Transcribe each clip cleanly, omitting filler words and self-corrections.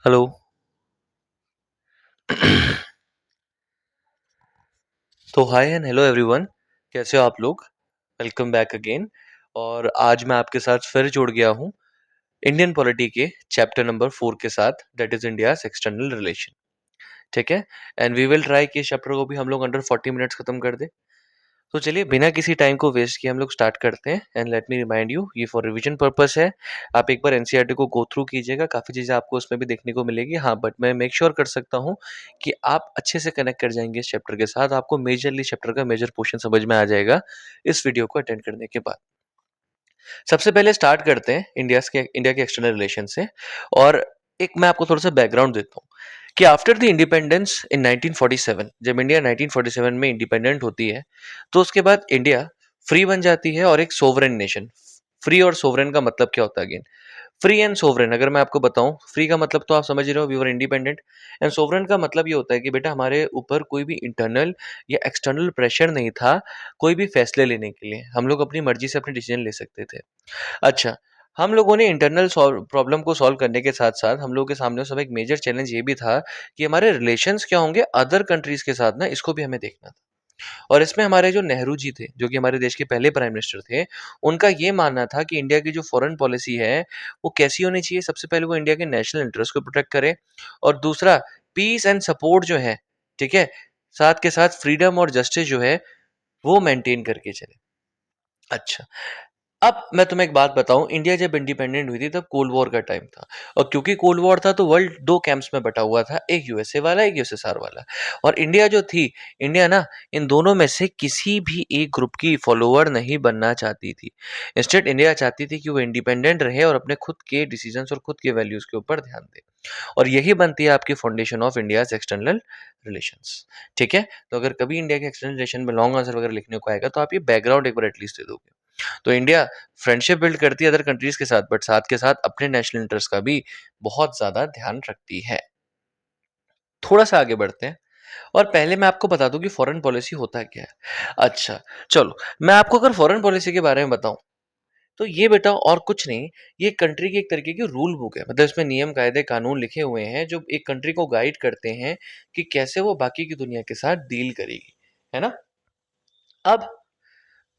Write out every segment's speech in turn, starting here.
Hello. तो हाय and hello everyone, कैसे हो आप लोग? Welcome back again. और आज मैं आपके साथ फिर जुड़ गया हूँ इंडियन पॉलिटी के चैप्टर नंबर 4 के साथ, that is India's external relation. ठीक है। एंड वी विल ट्राई कि इस चैप्टर को भी हम लोग अंडर 40 मिनट्स खत्म कर दें। तो चलिए बिना किसी टाइम को वेस्ट किए हम लोग स्टार्ट करते हैं। And let me remind you, ये फॉर रिवीजन पर्पस है। आप एक बार एनसीईआरटी को गो थ्रू कीजिएगा, काफ़ी चीज़ें आपको उसमें भी देखने को मिलेगी। हाँ, बट मैं मेक श्योर कर सकता हूँ कि आप अच्छे से कनेक्ट कर जाएंगे इस चैप्टर के साथ। आपको मेजरली चैप्टर का मेजर पोर्शन समझ में आ जाएगा इस वीडियो को अटेंड करने के बाद। सबसे पहले स्टार्ट करते हैं इंडिया के एक्सटर्नल रिलेशन से। और एक मैं आपको थोड़ा सा बैकग्राउंड देता हूँ कि आफ्टर द इंडिपेंडेंस इन 1947, जब इंडिया 1947 में इंडिपेंडेंट होती है, तो उसके बाद इंडिया फ्री बन जाती है और एक सोवरेन नेशन। फ्री और सोवरेन का मतलब क्या होता है अगेन? फ्री एंड सोवरेन अगर मैं आपको बताऊं, फ्री का मतलब तो आप समझ रहे हो, we were independent. And sovereign का मतलब ये होता है कि बेटा हमारे ऊपर कोई भी इंटरनल या एक्सटर्नल प्रेशर नहीं था कोई भी फैसले लेने के लिए। हम लोग अपनी मर्जी से अपने डिसीजन ले सकते थे। अच्छा, हम लोगों ने इंटरनल प्रॉब्लम को सॉल्व करने के साथ साथ हम लोगों के सामने उस समय एक मेजर चैलेंज ये भी था कि हमारे रिलेशंस क्या होंगे अदर कंट्रीज के साथ ना, इसको भी हमें देखना था। और इसमें हमारे जो नेहरू जी थे, जो कि हमारे देश के पहले प्राइम मिनिस्टर थे, उनका ये मानना था कि इंडिया की जो फॉरेन पॉलिसी है वो कैसी होनी चाहिए। सबसे पहले वो इंडिया के नेशनल इंटरेस्ट को प्रोटेक्ट करे, और दूसरा पीस एंड सपोर्ट जो है, ठीक है, साथ के साथ फ्रीडम और जस्टिस जो है वो मेंटेन करके चले। अच्छा, अब मैं तुम्हें एक बात बताऊं, इंडिया जब इंडिपेंडेंट हुई थी तब कोल्ड वॉर का टाइम था। और क्योंकि कोल्ड वॉर था तो वर्ल्ड दो कैंप्स में बटा हुआ था, एक यूएसए वाला एक यूएसएसआर वाला। और इंडिया जो थी, इंडिया ना इन दोनों में से किसी भी एक ग्रुप की फॉलोअर नहीं बनना चाहती थी। इंस्टेड इंडिया चाहती थी कि वो इंडिपेंडेंट रहे और अपने खुद के डिसीजंस और खुद के वैल्यूज के ऊपर ध्यान दे। और यही बनती है आपकी foundation of India's external relations. ठीक है। तो अगर कभी इंडिया के एक्सटर्नल रिलेशन में लॉन्ग आंसर वगैरह लिखने को आएगा तो आप ये बैकग्राउंड एक बार एटलीस्ट दे दोगे। तो इंडिया फ्रेंडशिप बिल्ड करती है अदर कंट्रीज के साथ, बट साथ के साथ अपने नेशनल इंटरेस्ट का भी बहुत ज्यादा ध्यान रखती है। थोड़ा सा आगे बढ़ते हैं और पहले मैं आपको बता दूं कि फॉरेन पॉलिसी होता क्या है। अच्छा, चलो मैं आपको अगर फॉरेन पॉलिसी के बारे में बताऊं तो ये बेटा और कुछ नहीं, ये कंट्री की एक तरीके की रूल बुक है। मतलब इसमें नियम कायदे कानून लिखे हुए हैं जो एक कंट्री को गाइड करते हैं कि कैसे वो बाकी की दुनिया के साथ डील करेगी, है ना। अब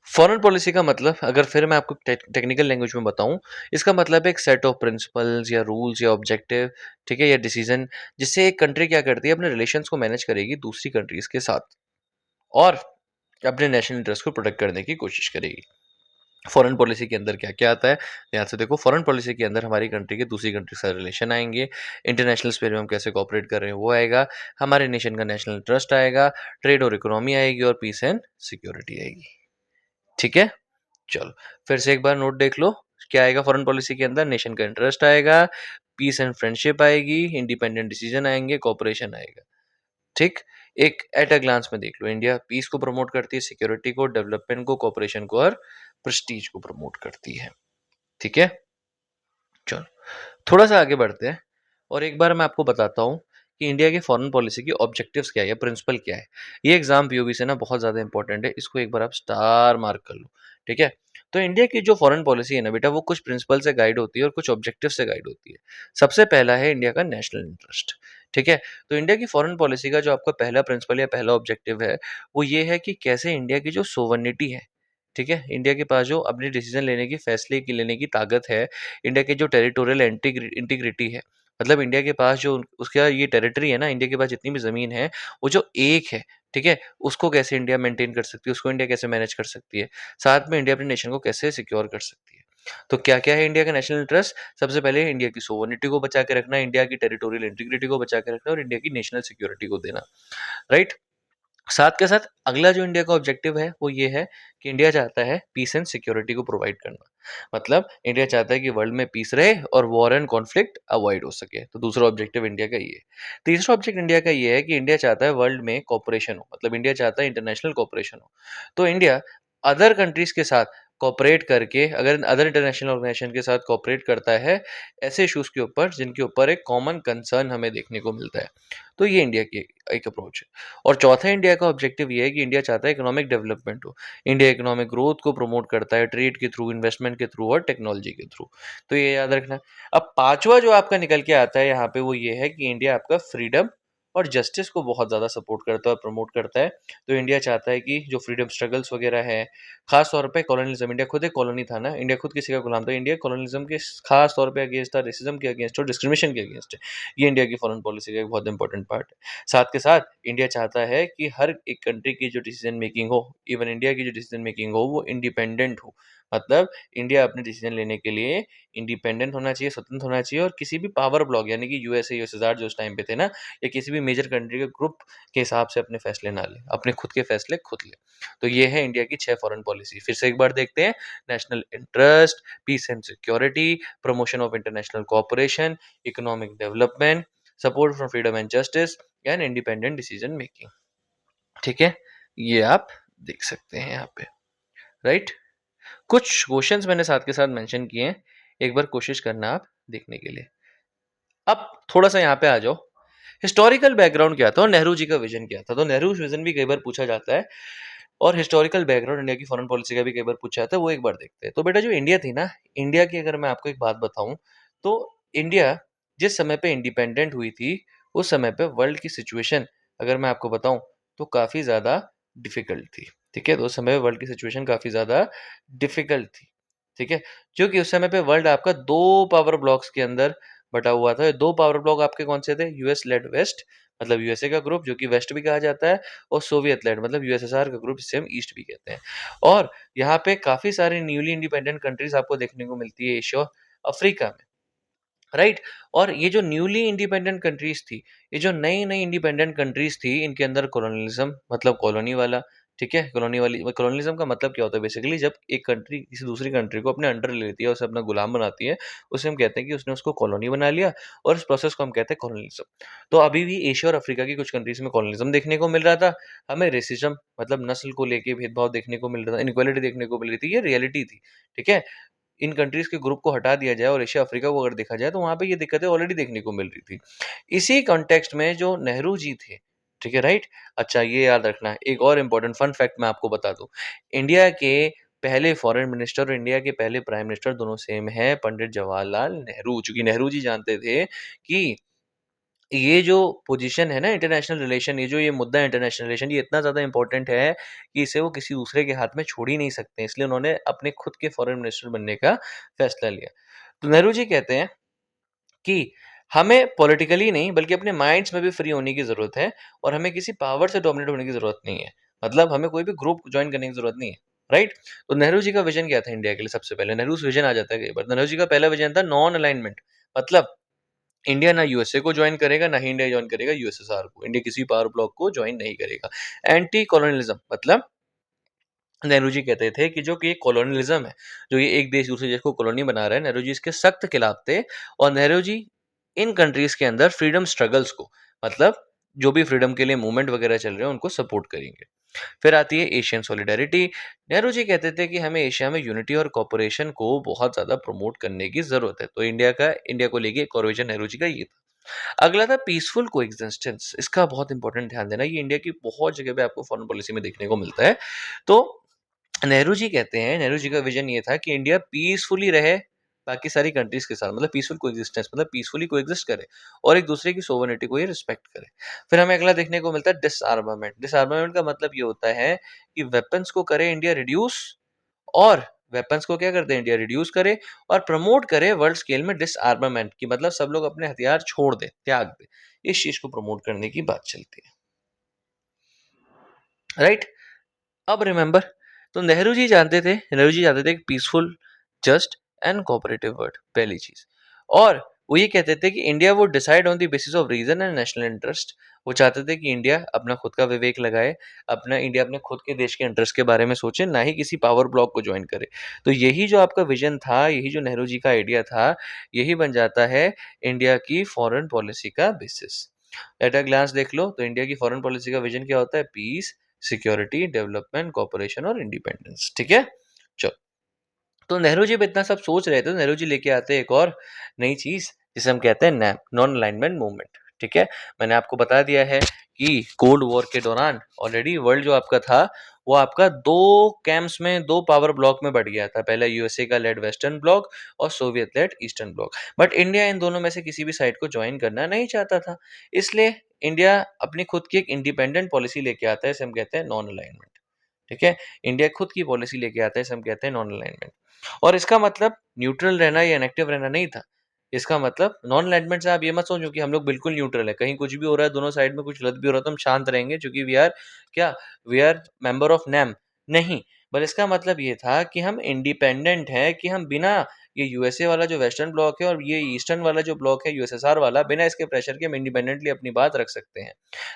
फॉरेन पॉलिसी का मतलब अगर फिर मैं आपको टेक्निकल लैंग्वेज में बताऊं, इसका मतलब है एक सेट ऑफ प्रिंसिपल्स या रूल्स या ऑब्जेक्टिव, ठीक है, या डिसीजन, जिससे एक कंट्री क्या करती है अपने रिलेशंस को मैनेज करेगी दूसरी कंट्रीज के साथ और अपने नेशनल इंटरेस्ट को प्रोटेक्ट करने की कोशिश करेगी। फॉरेन पॉलिसी के अंदर क्या क्या आता है, ध्यान से देखो। फॉरेन पॉलिसी के अंदर हमारी कंट्री के दूसरी कंट्री से रिलेशन आएंगे, इंटरनेशनल स्पेयर में हम कैसे कॉपरेट कर रहे हैं वो आएगा, हमारे नेशन का नेशनल इंटरेस्ट आएगा, ट्रेड और इकोनॉमी आएगी, और पीस एंड सिक्योरिटी आएगी। ठीक है। चलो फिर से एक बार नोट देख लो, क्या आएगा फॉरेन पॉलिसी के अंदर? नेशन का इंटरेस्ट आएगा, पीस एंड फ्रेंडशिप आएगी, इंडिपेंडेंट डिसीजन आएंगे, कॉपरेशन आएगा। ठीक। एक एट अ ग्लांस में देख लो, इंडिया पीस को प्रमोट करती है, सिक्योरिटी को, डेवलपमेंट को, कॉपरेशन को और प्रेस्टीज को प्रमोट करती है। ठीक है। चलो थोड़ा सा आगे बढ़ते हैं और एक बार मैं आपको बताता हूँ कि इंडिया के फॉरेन पॉलिसी की ऑब्जेक्टिव्स क्या है, प्रिंसिपल क्या है। ये एग्जाम पीओबी से ना बहुत ज़्यादा इंपॉर्टेंट है, इसको एक बार आप स्टार मार्क कर लो। ठीक है। तो इंडिया की जो फॉरेन पॉलिसी है ना बेटा, वो कुछ प्रिंसिपल से गाइड होती है और कुछ ऑब्जेक्टिव से गाइड होती है। सबसे पहला है इंडिया का नेशनल इंटरेस्ट। ठीक है। तो इंडिया की फॉरेन पॉलिसी का जो आपका पहला प्रिंसिपल या पहला ऑब्जेक्टिव है, वो ये है कि कैसे इंडिया की जो सोवर्निटी है, ठीक है, इंडिया के पास जो अपनी डिसीजन लेने की, फैसले की लेने की ताकत है, इंडिया की जो टेरिटोरियल इंटीग्रिटी है, मतलब इंडिया के पास जो उसका ये टेरिटरी है ना, इंडिया के पास जितनी भी ज़मीन है, वो जो एक है, ठीक है, उसको कैसे इंडिया मेंटेन कर सकती है, उसको इंडिया कैसे मैनेज कर सकती है, साथ में इंडिया अपने नेशन को कैसे सिक्योर कर सकती है। तो क्या क्या है इंडिया का नेशनल इंटरेस्ट? सबसे पहले इंडिया की सोवर्निटी को बचा के रखना, इंडिया की टेरिटोरियल इंटीग्रिटी को बचा के रखना और इंडिया की नेशनल सिक्योरिटी को देना। राइट। साथ के साथ अगला जो इंडिया का ऑब्जेक्टिव है वो ये है कि इंडिया चाहता है पीस एंड सिक्योरिटी को प्रोवाइड करना। मतलब इंडिया चाहता है कि वर्ल्ड में पीस रहे और वॉर एंड कॉन्फ्लिक्ट अवॉइड हो सके। तो दूसरा ऑब्जेक्टिव इंडिया का ये है। तीसरा ऑब्जेक्ट इंडिया का ये है कि इंडिया चाहता है वर्ल्ड में कॉपरेशन हो, मतलब इंडिया चाहता है इंटरनेशनल कॉपरेशन हो। तो इंडिया अदर कंट्रीज के साथ कोऑपरेट करके अगर अदर इंटरनेशनल ऑर्गेनाइजेशन के साथ कोऑपरेट करता है ऐसे इश्यूज के ऊपर जिनके ऊपर एक कॉमन कंसर्न हमें देखने को मिलता है। तो ये इंडिया की एक अप्रोच है। और चौथा इंडिया का ऑब्जेक्टिव ये है कि इंडिया चाहता है इकोनॉमिक डेवलपमेंट हो। इंडिया इकोनॉमिक ग्रोथ को प्रमोट करता है ट्रेड के थ्रू, इन्वेस्टमेंट के थ्रू और टेक्नोलॉजी के थ्रू। तो ये याद रखना। अब पांचवा जो आपका निकल के आता है यहाँ पे वो ये है कि इंडिया आपका फ्रीडम और जस्टिस को बहुत ज़्यादा सपोर्ट करता है और प्रमोट करता है। तो इंडिया चाहता है कि जो फ्रीडम स्ट्रगल्स वगैरह है, खास तौर पे कॉलोनिज्म, इंडिया खुद एक कॉलोनी था ना, इंडिया खुद किसी का गुलाम था। इंडिया कॉलोनिज्म के खास तौर पे अगेंस्ट था, रेसिज्म के अगेंस्ट और डिस्क्रिमिनेशन के अगेंस्ट है। ये इंडिया की फॉरेन पॉलिसी का एक बहुत इंपॉर्टेंट पार्ट है। साथ के साथ इंडिया चाहता है कि हर एक कंट्री की जो डिसीजन मेकिंग हो, इवन इंडिया की जो डिसीजन मेकिंग हो, वो इंडिपेंडेंट हो। मतलब इंडिया अपने डिसीजन लेने के लिए इंडिपेंडेंट होना चाहिए, स्वतंत्र होना चाहिए और किसी भी पावर ब्लॉक यानी कि यूएसए, यूएसएसआर जो उस टाइम पे थे ना, या किसी भी मेजर कंट्री के ग्रुप के हिसाब से अपने फैसले ना ले, अपने खुद के फैसले खुद ले। तो ये है इंडिया की 6 फॉरेन पॉलिसी। फिर से एक बार देखते हैं। National interest, peace and security, promotion of international cooperation, economic development, support for freedom and justice and independent decision making. ठीक है, ये आप देख सकते हैं यहाँ पे, राइट। कुछ क्वेश्चंस मैंने साथ के साथ मेंशन किए हैं, एक बार कोशिश करना आप देखने के लिए। अब थोड़ा सा यहाँ पे आ जाओ, हिस्टोरिकल बैकग्राउंड क्या था और नेहरू जी का विजन क्या था। तो नेहरू विजन भी कई बार पूछा जाता है और हिस्टोरिकल बैकग्राउंड इंडिया की फॉरेन पॉलिसी का भी कई बार पूछा जाता है, वो एक बार देखते हैं। तो बेटा जो इंडिया थी ना, इंडिया की अगर मैं आपको एक बात बताऊं तो इंडिया जिस समय पे इंडिपेंडेंट हुई थी उस समय पे वर्ल्ड की सिचुएशन अगर मैं आपको बताऊं तो काफी ज्यादा डिफिकल्ट थी। ठीक है, तो उस समय वर्ल्ड की सिचुएशन काफी ज्यादा डिफिकल्ट थी। ठीक है, क्योंकि उस समय पे वर्ल्ड आपका दो पावर ब्लॉक्स के अंदर बटा हुआ था। दो पावर ब्लॉक आपके कौन से थे? यूएस लेड वेस्ट, मतलब यूएसए का ग्रुप जो कि वेस्ट भी कहा जाता है, और सोवियत लेड मतलब यूएसएसआर का ग्रुप जिसे हम ईस्ट भी कहते हैं। और यहाँ पे काफी सारी न्यूली इंडिपेंडेंट कंट्रीज आपको देखने को मिलती है एशिया अफ्रीका में, राइट। और ये जो न्यूली इंडिपेंडेंट कंट्रीज थी, ये जो नई नई इंडिपेंडेंट कंट्रीज थी, इनके अंदर कॉलोनिज्म मतलब कॉलोनी वाला, ठीक है, कॉलोनी वाली कॉलोनिज्म का मतलब क्या होता है बेसिकली, जब एक कंट्री किसी दूसरी कंट्री को अपने अंडर ले लेती है, उसे अपना गुलाम बनाती है, उसे हम कहते हैं कि उसने उसको कॉलोनी बना लिया, और इस प्रोसेस को हम कहते हैं कॉलोनिज्म। तो अभी भी एशिया और अफ्रीका की कुछ कंट्रीज में कॉलोनिज्म देखने को मिल रहा था। हमें रेसिज्म मतलब नस्ल को लेके भेदभाव देखने को मिल रहा था, इनक्वालिटी देखने को मिल रही थी, ये रियलिटी थी। ठीक है, इन कंट्रीज के ग्रुप को हटा दिया जाए और एशिया अफ्रीका को अगर देखा जाए तो वहां पे ये दिक्कतें ऑलरेडी देखने को मिल रही थी। इसी कॉन्टेक्स्ट में जो नेहरू जी थे, ठीक है, राइट। अच्छा, ये याद रखना, एक और इम्पोर्टेंट फन फैक्ट मैं आपको बता दूं। इंडिया के पहले फॉरेन मिनिस्टर और इंडिया के पहले प्राइम मिनिस्टर दोनों सेम है, पंडित जवाहरलाल नेहरू। चूंकि नेहरू जी जानते थे कि ये जो पोजीशन है ना इंटरनेशनल रिलेशन, ये जो ये मुद्दा है इंटरनेशनल रिलेशन, ये इतना ज़्यादा इंपॉर्टेंट है कि इसे वो किसी दूसरे के हाथ में छोड़ ही नहीं सकते, इसलिए उन्होंने अपने खुद के फॉरेन मिनिस्टर बनने का फैसला लिया। तो नेहरू जी कहते हैं कि हमें पॉलिटिकली नहीं बल्कि अपने माइंड्स में भी फ्री होने की ज़रूरत है, और हमें किसी पावर से डोमिनेट होने की ज़रूरत नहीं है। मतलब हमें कोई भी ग्रुप ज्वाइन करने की ज़रूरत नहीं है, राइट। तो नेहरू जी का विजन क्या था इंडिया के लिए? सबसे पहले नेहरू विजन आ जाता है कई बार। नेहरू जी का पहला विजन था नॉन अलाइनमेंट। मतलब इंडिया ना यूएसए को ज्वाइन करेगा, ना ही इंडिया ज्वाइन करेगा यूएसएसआर को। इंडिया किसी पावर ब्लॉक को ज्वाइन नहीं करेगा। एंटी कॉलोनियलिज्म मतलब नेहरू जी कहते थे कि जो कि कॉलोनियलिज्म है, जो ये एक देश दूसरे देश को कॉलोनी बना रहा है, नेहरू जी इसके सख्त खिलाफ थे। और नेहरू जी इन कंट्रीज के अंदर फ्रीडम स्ट्रगल्स को, मतलब जो भी फ्रीडम के लिए मूवमेंट वगैरह चल रहे हैं उनको सपोर्ट करेंगे। फिर आती है एशियन सॉलिडारिटी। नेहरू जी कहते थे कि हमें एशिया में यूनिटी और कोऑपरेशन को बहुत ज्यादा प्रमोट करने की जरूरत है। तो इंडिया को लेके एक और विजन नेहरू जी का ये था। अगला था पीसफुल कोएग्जिस्टेंस। इसका बहुत इंपॉर्टेंट ध्यान देना, ये इंडिया की बहुत जगह पे आपको फॉरेन पॉलिसी में देखने को मिलता है। तो नेहरू जी कहते हैं, नेहरू जी का विजन ये था कि इंडिया पीसफुली रहे बाकी सारी कंट्रीज के साथ, मतलब पीसफुल कोएग्जिस्टेंस मतलब पीसफुली कोएग्जिस्ट करे और एक दूसरे की सोवरेनिटी को ये रिस्पेक्ट करे। फिर हमें अगला देखने को मिलता है डिसआर्मामेंट। डिसआर्मामेंट का मतलब ये होता है कि वेपन्स को करे इंडिया रिड्यूस, और वेपन्स को क्या करते हैं इंडिया रिड्यूस करे और प्रमोट करे वर्ल्ड स्केल में डिसआर्मामेंट की, मतलब सब लोग अपने हथियार छोड़ दे, त्याग दे। इस चीज को प्रमोट करने की बात चलती है, राइट। अब रिमेंबर, तो नेहरू जी जानते थे कि peaceful, just and cooperative world पहली चीज। और वो ये कहते थे कि इंडिया वो decide on the basis of reason and national interest. वो चाहते थे कि इंडिया अपना खुद का विवेक लगाए, इंडिया अपने खुद के देश के इंटरेस्ट के बारे में सोचे, ना ही किसी पावर ब्लॉक को ज्वाइन करे। तो यही जो आपका विजन था, यही जो नेहरू जी का आइडिया था, यही बन जाता है इंडिया की फॉरेन पॉलिसी का बेसिस। एट अ ग्लांस देख लो तो इंडिया की फॉरेन पॉलिसी का विजन क्या होता है? पीस, सिक्योरिटी, डेवलपमेंट, कोऑपरेशन और इंडिपेंडेंस। ठीक है, चलो। तो नेहरू जी इतना सब सोच रहे थे, तो नेहरू जी लेके आते एक और नई चीज़ जिसे हम कहते हैं नैप, नॉन अलाइनमेंट मूवमेंट, ठीक है? मैंने आपको बता दिया है कि कोल्ड वॉर के दौरान ऑलरेडी वर्ल्ड जो आपका था, वो आपका 2 कैंप्स में, 2 पावर ब्लॉक में बँट गया था। पहला यूएसए का लेड वेस्टर्न ब्लॉक और Soviet led eastern bloc. But India इन दोनों में से किसी भी साइड को जॉइन करना नहीं चाहता था। इसलिए इंडिया अपनी खुद की एक इंडिपेंडेंट पॉलिसी लेके आता है, जिसे हम कहते हैं नॉन अलाइनमेंट, ठीक है? इंडिया खुद की पॉलिसी लेके आता है, जिसे हम कहते हैं नॉन अलाइनमेंट। और इसका मतलब न्यूट्रल रहना या इनएक्टिव रहना नहीं था। इसका मतलब नॉन अलाइनमेंट से आप ये मत सोचो कि हम लोग बिल्कुल न्यूट्रल है, कहीं कुछ भी हो रहा है, दोनों साइड में कुछ गलत भी हो रहा है तो हम शांत रहेंगे क्योंकि वी आर क्या? We are member of NAM. नहीं, पर इसका मतलब ये था कि हम इंडिपेंडेंट हैं, कि हम बिना ये यूएसए वाला जो वेस्टर्न ब्लॉक है और ये ईस्टर्न वाला जो ब्लॉक है यूएसएसआर वाला, बिना इसके प्रेशर के हम इंडिपेंडेंटली अपनी बात रख सकते हैं।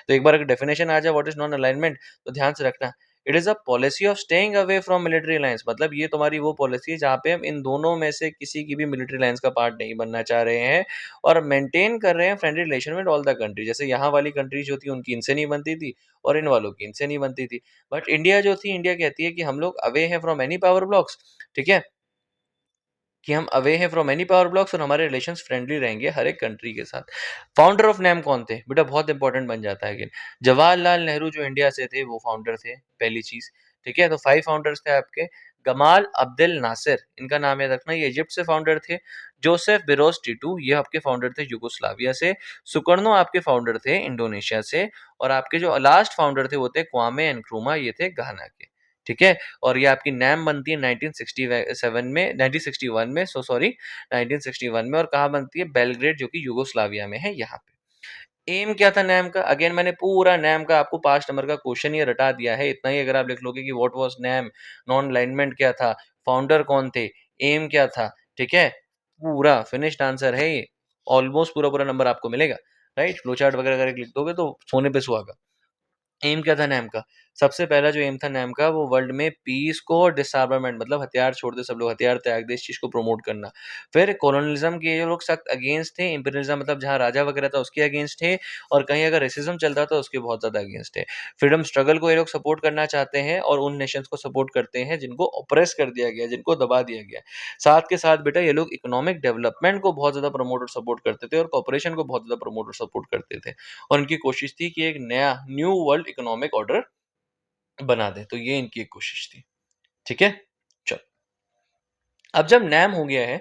तो एक बार अगर डेफिनेशन आ जाए व्हाट इज़ नॉन अलाइनमेंट, तो ध्यान से रखना, it is a policy of staying away from military alliance. मतलब ये तुम्हारी वो पॉलिसी है जहाँ पे हम इन दोनों में से किसी की भी मिलिट्री अलायंस का पार्ट नहीं बनना चाह रहे हैं और मेंटेन कर रहे हैं friendly relation with all the country. जैसे यहाँ वाली कंट्रीज जो थी उनकी इनसे नहीं बनती थी और इन वालों की इनसे नहीं बनती थी। बट इंडिया जो थी, इंडिया कहती है कि हम लोग अवे हैं फ्रॉम एनी पावर ब्लॉक्स, ठीक है? कि हम अवे हैं फ्रॉम एनी पावर ब्लॉक्स और हमारे रिलेशंस फ्रेंडली रहेंगे हर एक कंट्री के साथ। फाउंडर ऑफ नैम कौन थे? बेटा बहुत इंपॉर्टेंट बन जाता है अगेन। जवाहरलाल नेहरू जो इंडिया से थे वो फाउंडर थे, पहली चीज़, ठीक है? तो 5 फाउंडर्स थे आपके। गमाल अब्देल नासिर, इनका नाम याद रखना, ये इजिप्ट से फाउंडर थे। जोसेफ बिरोज टीटू, ये आपके फाउंडर थे यूगोस्लाविया से। सुकर्णो आपके फाउंडर थे इंडोनेशिया से। और आपके जो लास्ट फाउंडर थे वो थे क्वामे नक्रूमा, ये थे घाना के, ठीक है? और ये आपकी नैम बनती है 1967 में, 1961 में, सो सॉरी, 1961 में। और कहाँ बनती है? बेलग्रेड, जो कि यूगोस्लाविया में है, यहाँ पे। एम क्या था नैम का? अगेन मैंने पूरा नैम का आपको 5 नंबर का क्वेश्चन ये रटा दिया है। इतना ही अगर आप लिख लोगे कि what was NAM, non alignment क्या था, फाउंडर कौन थे, एम क्या था, ठीक है? पूरा फिनिश्ड आंसर है ये। ऑलमोस्ट पूरा-पूरा नंबर आपको मिलेगा, राइट? फ्लो चार्ट वगैरह अगर लिख दोगे तो सोने पे सुहागा। एम क्या था नैम का? सबसे पहला जो एम था नैम का, वो वर्ल्ड में पीस को और डिसआर्मामेंट, मतलब हथियार छोड़ दे, सब लोग हथियार त्याग दें, इस चीज़ को प्रमोट करना। फिर कॉलोनियलिज़्म के ये लोग सख्त अगेंस्ट थे, इंपीरियलिज़्म मतलब जहाँ राजा वगैरह था उसके अगेंस्ट थे, और कहीं अगर रेसिज़्म चल रहा था उसके बहुत ज़्यादा अगेंस्ट थे। फ्रीडम स्ट्रगल को ये लोग सपोर्ट करना चाहते हैं और उन नेशंस को सपोर्ट करते हैं जिनको ऑप्रेस कर दिया गया है, जिनको दबा दिया गया है। साथ के साथ बेटा ये लोग इकोनॉमिक डेवलपमेंट को बहुत ज़्यादा प्रमोट और सपोर्ट करते थे और कॉर्पोरेशन को बहुत ज़्यादा प्रमोट और सपोर्ट करते थे। और इनकी कोशिश थी कि एक नया न्यू वर्ल्ड इकोनॉमिक ऑर्डर बना दें, तो ये इनकी एक कोशिश थी, ठीक है? चलो, अब जब नैम हो गया है,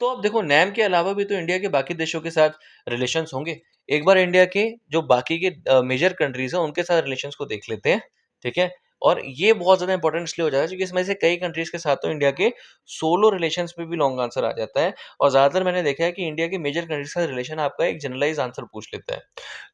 तो अब देखो नैम के अलावा भी तो इंडिया के बाकी देशों के साथ रिलेशंस होंगे। एक बार इंडिया के जो बाकी के मेजर कंट्रीज़ हैं, उनके साथ रिलेशंस को देख लेते हैं, ठीक है? और ये बहुत ज़्यादा इंपॉर्टेंट इसलिए हो जाता है क्योंकि इसमें से कई कंट्रीज़ के साथ तो इंडिया के सोलो रिलेशंस में भी लॉन्ग आंसर आ जाता है और ज़्यादातर मैंने देखा है कि इंडिया के मेजर कंट्रीज़ के साथ रिलेशन आपका एक जनरलाइज़ आंसर पूछ लेता है।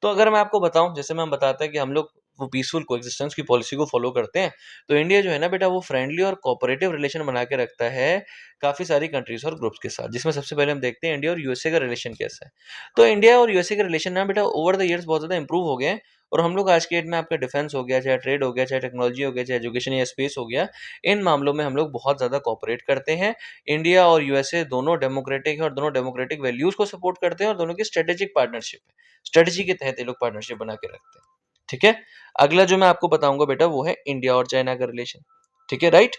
तो अगर मैं आपको बताऊँ, जैसे मैं बताता है कि हम लोग वो पीसफुल कोएग्जिस्टेंस की पॉलिसी को फॉलो करते हैं, तो इंडिया जो है ना बेटा, वो फ्रेंडली और कोऑपरेटिव रिलेशन बना के रखता है काफ़ी सारी कंट्रीज़ और ग्रुप्स के साथ, जिसमें सबसे पहले हम देखते हैं इंडिया और यूएसए का रिलेशन कैसा है। तो इंडिया और यूएसए का रिलेशन ना बेटा ओवर द ईयर्स बहुत ज़्यादा इंप्रूव हो गए हैं और हम लोग आज की डेट में आपका डिफेंस हो गया, चाहे ट्रेड हो गया, चाहे टेक्नोलॉजी हो गया, चाहे एजुकेशन या स्पेस हो गया, इन मामलों में हम लोग बहुत ज़्यादा कोऑपरेट करते हैं। इंडिया और यूएसए दोनों डेमोक्रेटिक है और दोनों डेमोक्रेटिक वैल्यूज़ को सपोर्ट करते हैं और दोनों की स्ट्रेटेजिक पार्टनरशिप है। स्ट्रेटजी के तहत ये लोग पार्टनरशिप बना के रखते हैं, ठीक है? अगला जो मैं आपको बताऊँगा बेटा वो है इंडिया और चाइना का रिलेशन, ठीक है, राइट?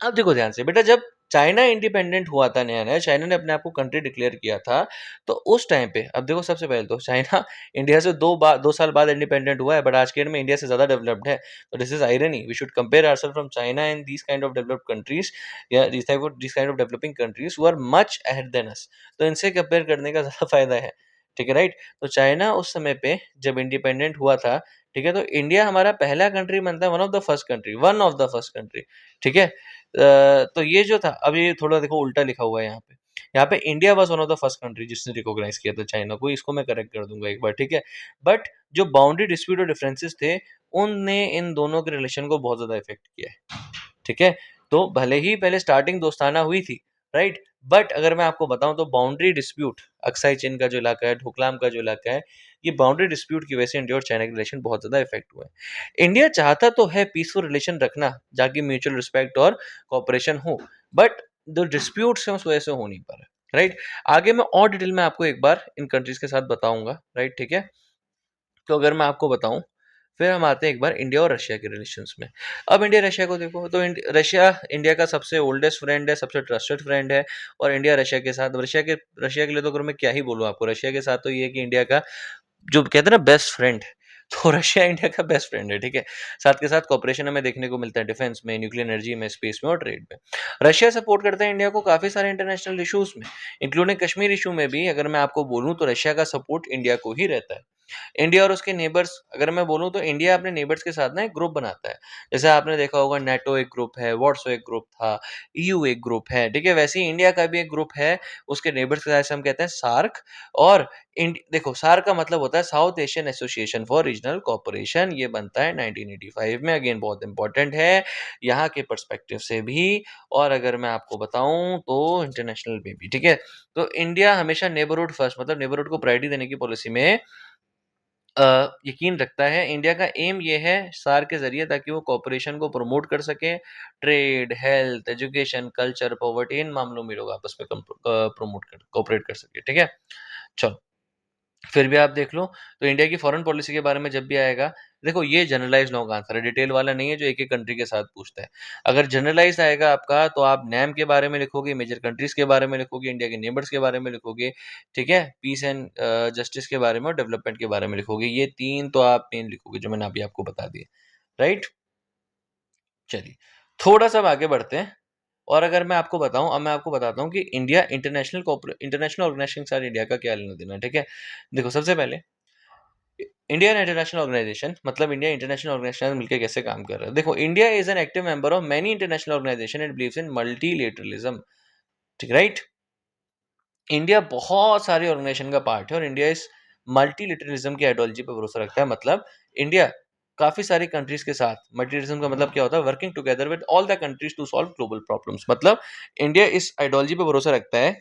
अब देखो ध्यान से बेटा, जब चाइना इंडिपेंडेंट हुआ था नया-नया, चाइना ने अपने आप को कंट्री डिक्लेयर किया था, तो उस टाइम पे अब देखो सबसे पहले तो चाइना इंडिया से 2 साल बाद इंडिपेंडेंट हुआ है, बट आज के डेट में इंडिया से ज़्यादा डेवलप्ड है। तो this is irony, we should compare ourselves from China and these kind of developed countries या these kind of developing countries who are much ahead than us. तो इनसे कंपेयर करने का ज़्यादा फ़ायदा है, ठीक है, राइट? तो चाइना उस समय पे जब इंडिपेंडेंट हुआ था, ठीक है, तो इंडिया हमारा पहला कंट्री बनता है, one of the first country, ठीक है? तो ये जो था, अब ये थोड़ा देखो उल्टा लिखा हुआ है यहाँ पे। यहाँ पे India was one of the first country जिसने रिकॉग्नाइज़ किया था चाइना को, इसको मैं करेक्ट कर दूँगा एक बार, ठीक है? बट जो बाउंड्री डिस्प्यूट और डिफरेंसेस थे, उनने इन दोनों के रिलेशन को बहुत ज़्यादा इफ़ेक्ट किया है। ठीक है? तो भले ही पहले स्टार्टिंग दोस्ताना हुई थी, राइट? बट अगर मैं आपको बताऊँ तो बाउंड्री डिस्प्यूट, अक्साई चिन का जो इलाका है, डोकलाम का जो इलाका है, ये बाउंड्री डिस्प्यूट की वजह से इंडिया और चाइना के रिलेशन बहुत ज़्यादा इफ़ेक्ट हुए हैं। इंडिया चाहता तो है पीसफुल रिलेशन रखना, ताकि म्यूचुअल रिस्पेक्ट और कोऑपरेशन हो, बट जो डिस्प्यूट्स हैं उस वजह से हो नहीं पा रहा है, राइट? आगे मैं और डिटेल में आपको एक बार इन कंट्रीज़ के साथ बताऊँगा, राइट? ठीक है? तो अगर मैं आपको बताऊँ, फिर हम आते हैं एक बार इंडिया और रशिया के रिलेशंस में। अब इंडिया रशिया को देखो तो रशिया इंडिया का सबसे ओल्डेस्ट फ्रेंड है, सबसे ट्रस्टेड फ्रेंड है। और इंडिया रशिया के साथ, रशिया के लिए तो अगर मैं क्या ही बोलूँ आपको, रशिया के साथ तो ये है कि इंडिया का जो कहते हैं ना बेस्ट फ्रेंड, तो रशिया इंडिया का बेस्ट फ्रेंड है, ठीक है। साथ के साथ कॉपरेशन हमें देखने को मिलता है डिफेंस में, न्यूक्लियर एनर्जी में, स्पेस में और ट्रेड में। रशिया सपोर्ट करता है इंडिया को काफी सारे इंटरनेशनल इश्यूज में, इंक्लूडिंग कश्मीर इशू में भी। अगर मैं आपको बोलूं तो रशिया का सपोर्ट इंडिया को ही रहता है। इंडिया और उसके नेबर्स, अगर मैं बोलूं तो इंडिया अपने नेबर्स के साथ ना एक ग्रुप बनाता है। जैसे आपने देखा होगा नेटो एक ग्रुप है, व्हाट्सो एक ग्रुप था, ईयू एक ग्रुप है, ठीक है। वैसे ही इंडिया का भी एक ग्रुप है उसके नेबर्स के साथ, हम कहते हैं सार्क। और देखो सार्क का मतलब होता है south Asian association for regional cooperation. ये बनता है 1985 में। अगेन बहुत इंपॉर्टेंट है यहाँ के पर्सपेक्टिव से भी, और अगर मैं आपको बताऊं तो इंटरनेशनल में भी, ठीक है। तो इंडिया हमेशा नेबरहुड फर्स्ट, मतलब नेबरहुड को प्रायोरिटी देने की पॉलिसी में यकीन रखता है। इंडिया का एम ये है सार्क के जरिए, ताकि वो कॉपरेशन को प्रमोट कर सके। Trade, health, education, culture, poverty, इन मामलों में लोग आपस में प्रमोट कर कोऑपरेट कर सके, ठीक है। चलो, फिर भी आप देख लो तो इंडिया की फॉरेन पॉलिसी के बारे में जब भी आएगा, देखो ये जनरलाइज नो का आंसर है, डिटेल वाला नहीं है जो एक एक कंट्री के साथ पूछता है। अगर जनरलाइज आएगा आपका तो आप नैम के बारे में लिखोगे, मेजर कंट्रीज के बारे में लिखोगे, इंडिया के नेबर्स के बारे में लिखोगे, ठीक है। पीस एंड जस्टिस के बारे में और डेवलपमेंट के बारे में लिखोगे। ये तीन तो आप मेन लिखोगे जो मैंने अभी आपको बता दिए, राइट। चलिए, थोड़ा सा अब आगे बढ़ते हैं। और अगर मैं आपको बताऊं, अब मैं आपको बताता हूं कि इंडिया इंटरनेशनल ऑर्गेनाइजेशन के साथ इंडिया का क्या लेना देना है, ठीक है। देखो सबसे पहले इंडियन इंटरनेशनल ऑर्गेनाइजेशन, मतलब इंडिया इंटरनेशनल ऑर्गेनाइजेशन मिलकर कैसे काम कर रहा है। देखो India is an active member of many international organisation and believes in multilateralism, ठीक, राइट। इंडिया बहुत सारी ऑर्गेनाइजेशन का पार्ट है और इंडिया इस मल्टीलेटरलिज्म की आइडियोलॉजी पर भरोसा रखता है। मतलब इंडिया काफी सारी कंट्रीज के साथ, मल्टीलेटरलिज्म का मतलब क्या होता है, working together with all the countries to solve global problems. मतलब इंडिया इस आइडियोलॉजी पर भरोसा रखता है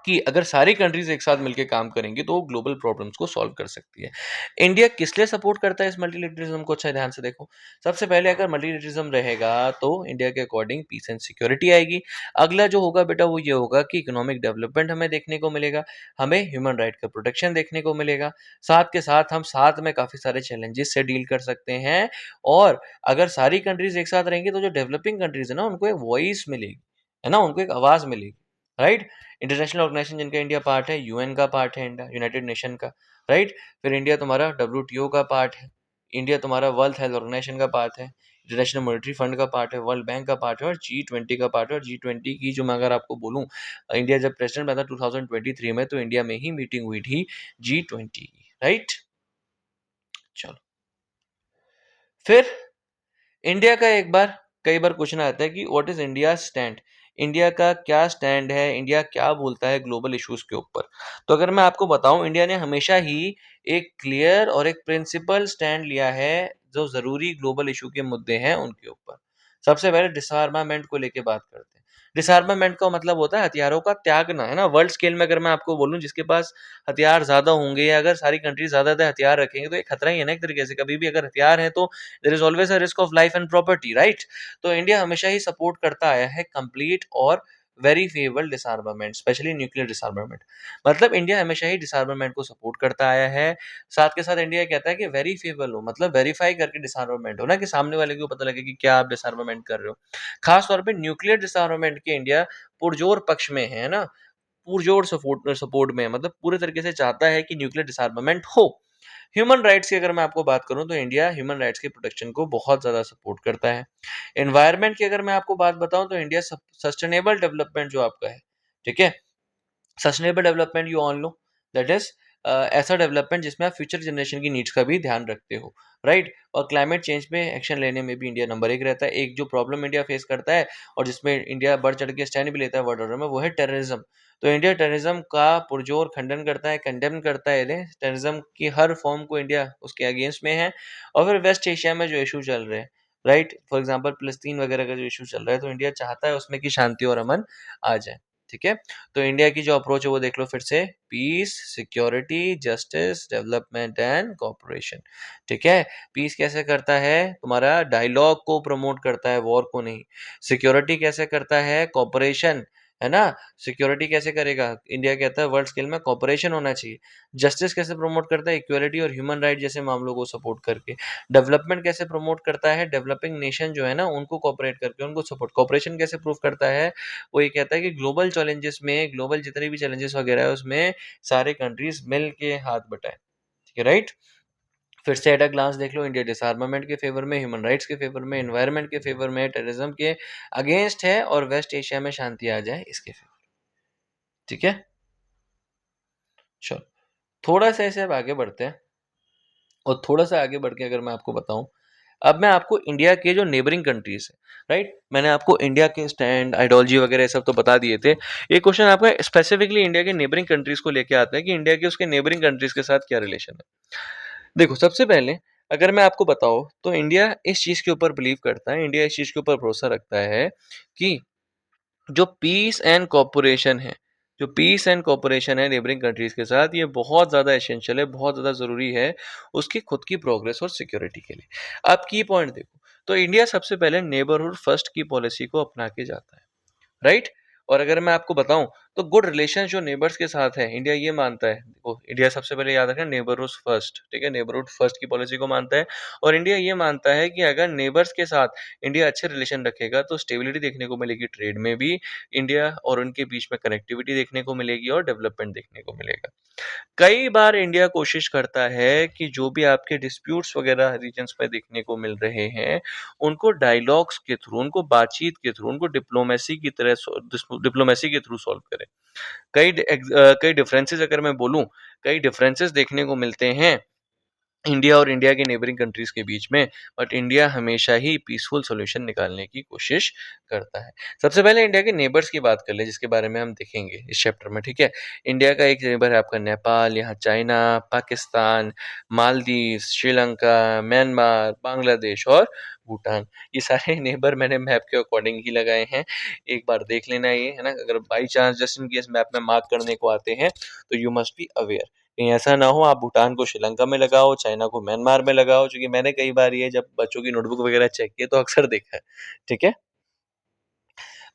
कि अगर सारी कंट्रीज एक साथ मिलकर काम करेंगी तो वो ग्लोबल प्रॉब्लम्स को सॉल्व कर सकती है। इंडिया किस लिए सपोर्ट करता है इस मल्टीलेटरलिज्म को, अच्छा ध्यान से देखो। सबसे पहले अगर मल्टीलेटरलिज्म रहेगा तो इंडिया के अकॉर्डिंग पीस एंड सिक्योरिटी आएगी। अगला जो होगा बेटा वो ये होगा कि इकोनॉमिक डेवलपमेंट हमें देखने को मिलेगा, हमें ह्यूमन राइट का प्रोटेक्शन देखने को मिलेगा। साथ के साथ हम साथ में काफी सारे चैलेंजेस से डील कर सकते हैं। और अगर सारी कंट्रीज एक साथ रहेंगी तो जो डेवलपिंग कंट्रीज है ना उनको एक वॉइस मिलेगी, है ना, उनको एक आवाज मिलेगी, राइट। इंटरनेशनल ऑर्गेनाइजेशन जिनका इंडिया पार्ट है, यूएन का पार्ट है इंडिया, यूनाइटेड नेशन का, राइट। फिर इंडिया तुम्हारा डब्ल्यूटीओ का पार्ट है, इंडिया तुम्हारा वर्ल्ड हेल्थ ऑर्गेनाइजेशन का पार्ट है, इंटरनेशनल मॉनेटरी फंड का पार्ट है, वर्ल्ड बैंक का पार्ट है और G20 का पार्ट है। और G20 की जो मैं अगर आपको बोलूं, इंडिया जब प्रेसिडेंट बना था 2023 में, तो इंडिया में ही मीटिंग हुई थी G20 की, राइट। चलो, फिर इंडिया का एक बार कई बार क्वेश्चन आता है कि what is India stand, India का क्या स्टैंड है, इंडिया क्या बोलता है ग्लोबल इश्यूज के ऊपर। तो अगर मैं आपको बताऊं, इंडिया ने हमेशा ही एक क्लियर और एक प्रिंसिपल स्टैंड लिया है जो जरूरी ग्लोबल इशू के मुद्दे हैं उनके ऊपर। सबसे पहले डिसआर्मामेंट को लेके बात करते हैं। डिसआर्मामेंट का मतलब होता है हथियारों का त्यागना, है ना। वर्ल्ड स्केल में अगर मैं आपको बोलूं, जिसके पास हथियार ज्यादा होंगे या अगर सारी कंट्रीज ज्यादा हथियार रखेंगे तो एक खतरा ही है ना एक तरीके से। कभी भी अगर हथियार है तो there is always a risk of life and property, right. तो इंडिया हमेशा ही सपोर्ट करता आया है कंप्लीट और very favourable disarmament, specially nuclear disarmament. मतलब इंडिया हमेशा ही डिसआर्मामेंट को सपोर्ट करता आया है। साथ के साथ इंडिया कहता है कि वेरी फेवरेबल हो, मतलब वेरीफाई करके डिसआर्मामेंट हो ना, कि सामने वाले को पता लगे कि क्या आप डिसआर्मामेंट कर रहे हो। खास तौर पे न्यूक्लियर डिसआर्मामेंट के इंडिया पुरजोर पक्ष में है ना, पुरजोर सपोर्ट सपोर्ट में है। मतलब पूरे तरीके से चाहता है कि न्यूक्लियर डिसआर्मामेंट हो। ह्यूमन राइट्स की अगर मैं आपको बात करूं तो इंडिया ह्यूमन राइट्स के प्रोटेक्शन को बहुत ज्यादा सपोर्ट करता है। एनवायरनमेंट की अगर मैं आपको बात बताऊं तो इंडिया सस्टेनेबल डेवलपमेंट जो आपका है, ठीक है, sustainable development you all know, that is ऐसा डेवलपमेंट जिसमें आप फ्यूचर जनरेशन की नीड्स का भी ध्यान रखते हो, राइट। और क्लाइमेट चेंज पे एक्शन लेने में भी इंडिया नंबर एक रहता है। एक जो प्रॉब्लम इंडिया फेस करता है और जिसमें इंडिया बढ़ चढ़ के स्टैंड भी लेता है वर्ल्ड ऑर्डर में, वो है टेररिज्म। तो इंडिया टेररिज्म का पुरजोर खंडन करता है, कंडेम करता है। टेररिज्म की हर फॉर्म को इंडिया उसके अगेंस्ट में है। और फिर वेस्ट एशिया में जो इशू चल रहे हैं, राइट, फॉर एग्जाम्पल फिलिस्तीन वगैरह का जो इशू चल रहा है, तो इंडिया चाहता है उसमें कि शांति और अमन आ जाए, ठीक है। तो इंडिया की जो अप्रोच है वो देख लो फिर से, peace, security, justice, development and cooperation, ठीक है। पीस कैसे करता है, तुम्हारा डायलॉग को प्रमोट करता है, वॉर को नहीं। सिक्योरिटी कैसे करता है, कॉपरेशन, है ना? सिक्योरिटी कैसे करेगा? इंडिया कहता है वर्ल्ड स्केल में कोऑपरेशन होना चाहिए। जस्टिस कैसे प्रमोट करता है? इक्वालिटी और ह्यूमन राइट जैसे मामलों को सपोर्ट करके। डेवलपमेंट कैसे प्रमोट करता है? डेवलपिंग नेशन जो है ना, उनको कोऑपरेट करके, उनको सपोर्ट। कोऑपरेशन कैसे प्रूव करता है? वो ये कहता है कि ग्लोबल चैलेंजेस में, ग्लोबल जितने भी चैलेंजेस वगैरह है, उसमें सारे कंट्रीज मिल के हाथ बटाएं। ठीक है, राइट? फिर से एट अ ग्लांस देख लो, इंडिया डिसआर्मामेंट के फेवर में, ह्यूमन राइट्स के फेवर में, एनवायरनमेंट के फेवर में, टेररिज्म के अगेंस्ट है, और वेस्ट एशिया में शांति आ जाए इसके फेवर। ठीक है, चलो थोड़ा सा ऐसे अब आगे बढ़ते हैं, और थोड़ा सा आगे बढ़ के अगर मैं आपको बताऊं, अब मैं आपको इंडिया के जो नेबरिंग कंट्रीज है, राइट, मैंने आपको इंडिया के स्टैंड, आइडियोलॉजी वगैरह सब तो बता दिए थे। ये क्वेश्चन आपका स्पेसिफिकली इंडिया के नेबरिंग कंट्रीज को लेके आता है कि इंडिया के उसके नेबरिंग कंट्रीज के साथ क्या रिलेशन है। देखो, सबसे पहले अगर मैं आपको बताऊं तो इंडिया इस चीज के ऊपर बिलीव करता है, इंडिया इस चीज के ऊपर भरोसा रखता है कि जो पीस एंड कॉपरेशन है, जो पीस एंड कॉपरेशन है नेबरिंग कंट्रीज के साथ, ये बहुत ज़्यादा एसेंशियल है, बहुत ज़्यादा ज़रूरी है उसकी खुद की प्रोग्रेस और सिक्योरिटी के लिए। आप की पॉइंट देखो, तो इंडिया सबसे पहले नेबरहुड फर्स्ट की पॉलिसी को अपना के जाता है, राइट। और अगर मैं आपको बताऊं तो गुड रिलेशन जो नेबर्स के साथ है, इंडिया ये मानता है, देखो इंडिया सबसे पहले याद रखना नेबरहुड फर्स्ट, ठीक है, नेबरहुड फर्स्ट की पॉलिसी को मानता है। और इंडिया ये मानता है कि अगर नेबर्स के साथ इंडिया अच्छे रिलेशन रखेगा तो स्टेबिलिटी देखने को मिलेगी, ट्रेड में भी इंडिया और उनके बीच में कनेक्टिविटी देखने को मिलेगी, और डेवलपमेंट देखने को मिलेगा। कई बार इंडिया कोशिश करता है कि जो भी आपके डिस्प्यूट्स वगैरह रीजन्स में देखने को मिल रहे हैं, उनको डायलॉग्स के थ्रू, उनको बातचीत के थ्रू, उनको डिप्लोमेसी के थ्रू सॉल्व करे। कई डिफरेंसेस अगर मैं बोलूं, कई डिफरेंसेस देखने को मिलते हैं इंडिया और इंडिया के नेबरिंग कंट्रीज के बीच में, बट इंडिया हमेशा ही पीसफुल सॉल्यूशन निकालने की कोशिश करता है। सबसे पहले इंडिया के नेबर्स की बात कर ले, जिसके बारे में हम देखेंगे इस चैप्टर में, ठीक है। इंडिया का एक नेबर है आपका नेपाल, यहाँ चाइना, पाकिस्तान, मालदीव, श्रीलंका, म्यांमार, बांग्लादेश और भूटान। ये सारे नेबर मैंने मैप के अकॉर्डिंग ही लगाए हैं, एक बार देख लेना ये, है ना। अगर by chance just in case map में मार्क करने को आते हैं तो यू मस्ट बी अवेयर, कहीं ऐसा ना हो आप भूटान को श्रीलंका में लगाओ, चाइना को म्यांमार में लगाओ, क्योंकि मैंने कई बार ये जब बच्चों की नोटबुक वगैरह चेक किए तो अक्सर देखा है। ठीक है,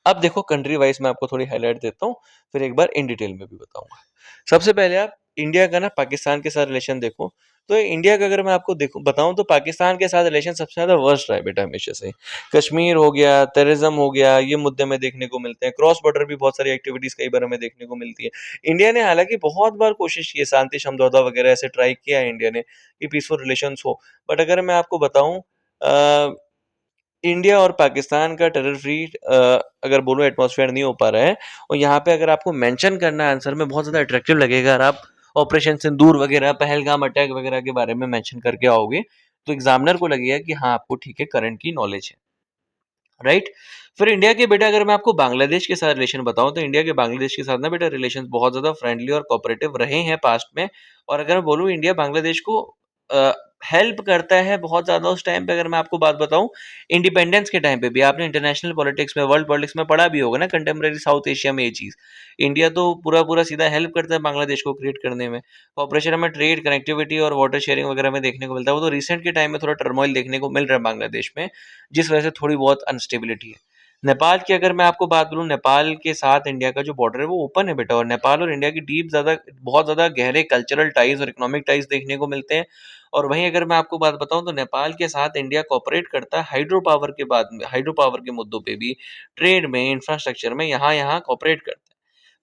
अब देखो कंट्री वाइज मैं आपको थोड़ी हाईलाइट देता हूँ, फिर एक बार इन डिटेल में भी बताऊंगा। सबसे पहले आप इंडिया का ना पाकिस्तान के साथ रिलेशन देखो, तो इंडिया का अगर मैं आपको देखो बताऊं तो पाकिस्तान के साथ रिलेशन सबसे ज्यादा वर्स्ट रहा है बेटा हमेशा से। कश्मीर हो गया, टेररिज्म हो गया, ये मुद्दे में देखने को मिलते हैं, क्रॉस बॉर्डर भी बहुत सारी एक्टिविटीज कई बार हमें देखने को मिलती है। इंडिया ने हालांकि बहुत बार कोशिश की है, शांति समझौता वगैरह ऐसे ट्राई किया है इंडिया ने कि पीसफुल रिलेशन हो, बट अगर मैं आपको बताऊं, इंडिया और पाकिस्तान का टेरर फ्री अगर बोलो एटमॉस्फेयर नहीं हो पा रहा है। और यहाँ पे अगर आपको मेंशन करना है आंसर में, बहुत ज़्यादा अट्रैक्टिव लगेगा अगर आप ऑपरेशन सिंदूर वगैरह, पहलगाम अटैक वगैरह के बारे में मेंशन करके आओगे, तो एग्जामिनर को लगेगा कि हाँ आपको ठीक है करंट की नॉलेज है, राइट। फिर इंडिया के बेटा अगर मैं आपको बांग्लादेश के साथ रिलेशन बताऊं, तो इंडिया के बांग्लादेश के साथ ना बेटा रिलेशन बहुत ज्यादा फ्रेंडली और कोऑपरेटिव रहे हैं पास्ट में। और अगर मैं बोलूं इंडिया बांग्लादेश को हेल्प करता है बहुत ज्यादा उस टाइम पे, अगर मैं आपको बात बताऊं इंडिपेंडेंस के टाइम पे भी, आपने इंटरनेशनल पॉलिटिक्स में, वर्ल्ड पॉलिटिक्स में पढ़ा भी होगा ना, कंटेम्प्रेरी साउथ एशिया में ये चीज, इंडिया तो पूरा पूरा सीधा हेल्प करता है बांग्लादेश को क्रिएट करने में। ऑपरेशन में ट्रेड, कनेक्टिविटी और वाटर शेयरिंग वगैरह में देखने को मिलता है। वो तो रिसेंट के टाइम में थोड़ा टर्मोइल देखने को मिल रहा है बांग्लादेश में, जिस वजह से थोड़ी बहुत अनस्टेबिलिटी है। नेपाल की अगर मैं आपको बात करूं, नेपाल के साथ इंडिया का जो बॉर्डर है वो ओपन है बेटा, और नेपाल और इंडिया की डीप ज्यादा, बहुत ज्यादा गहरे कल्चरल टाइज और इकोनॉमिक टाइज देखने को मिलते हैं। और वहीं अगर मैं आपको बात बताऊं तो नेपाल के साथ इंडिया कॉपरेट करता है हाइड्रो पावर के बाद में, हाइड्रो पावर के मुद्दों पे भी, ट्रेड में, इंफ्रास्ट्रक्चर में, यहाँ यहाँ कॉपरेट करता है।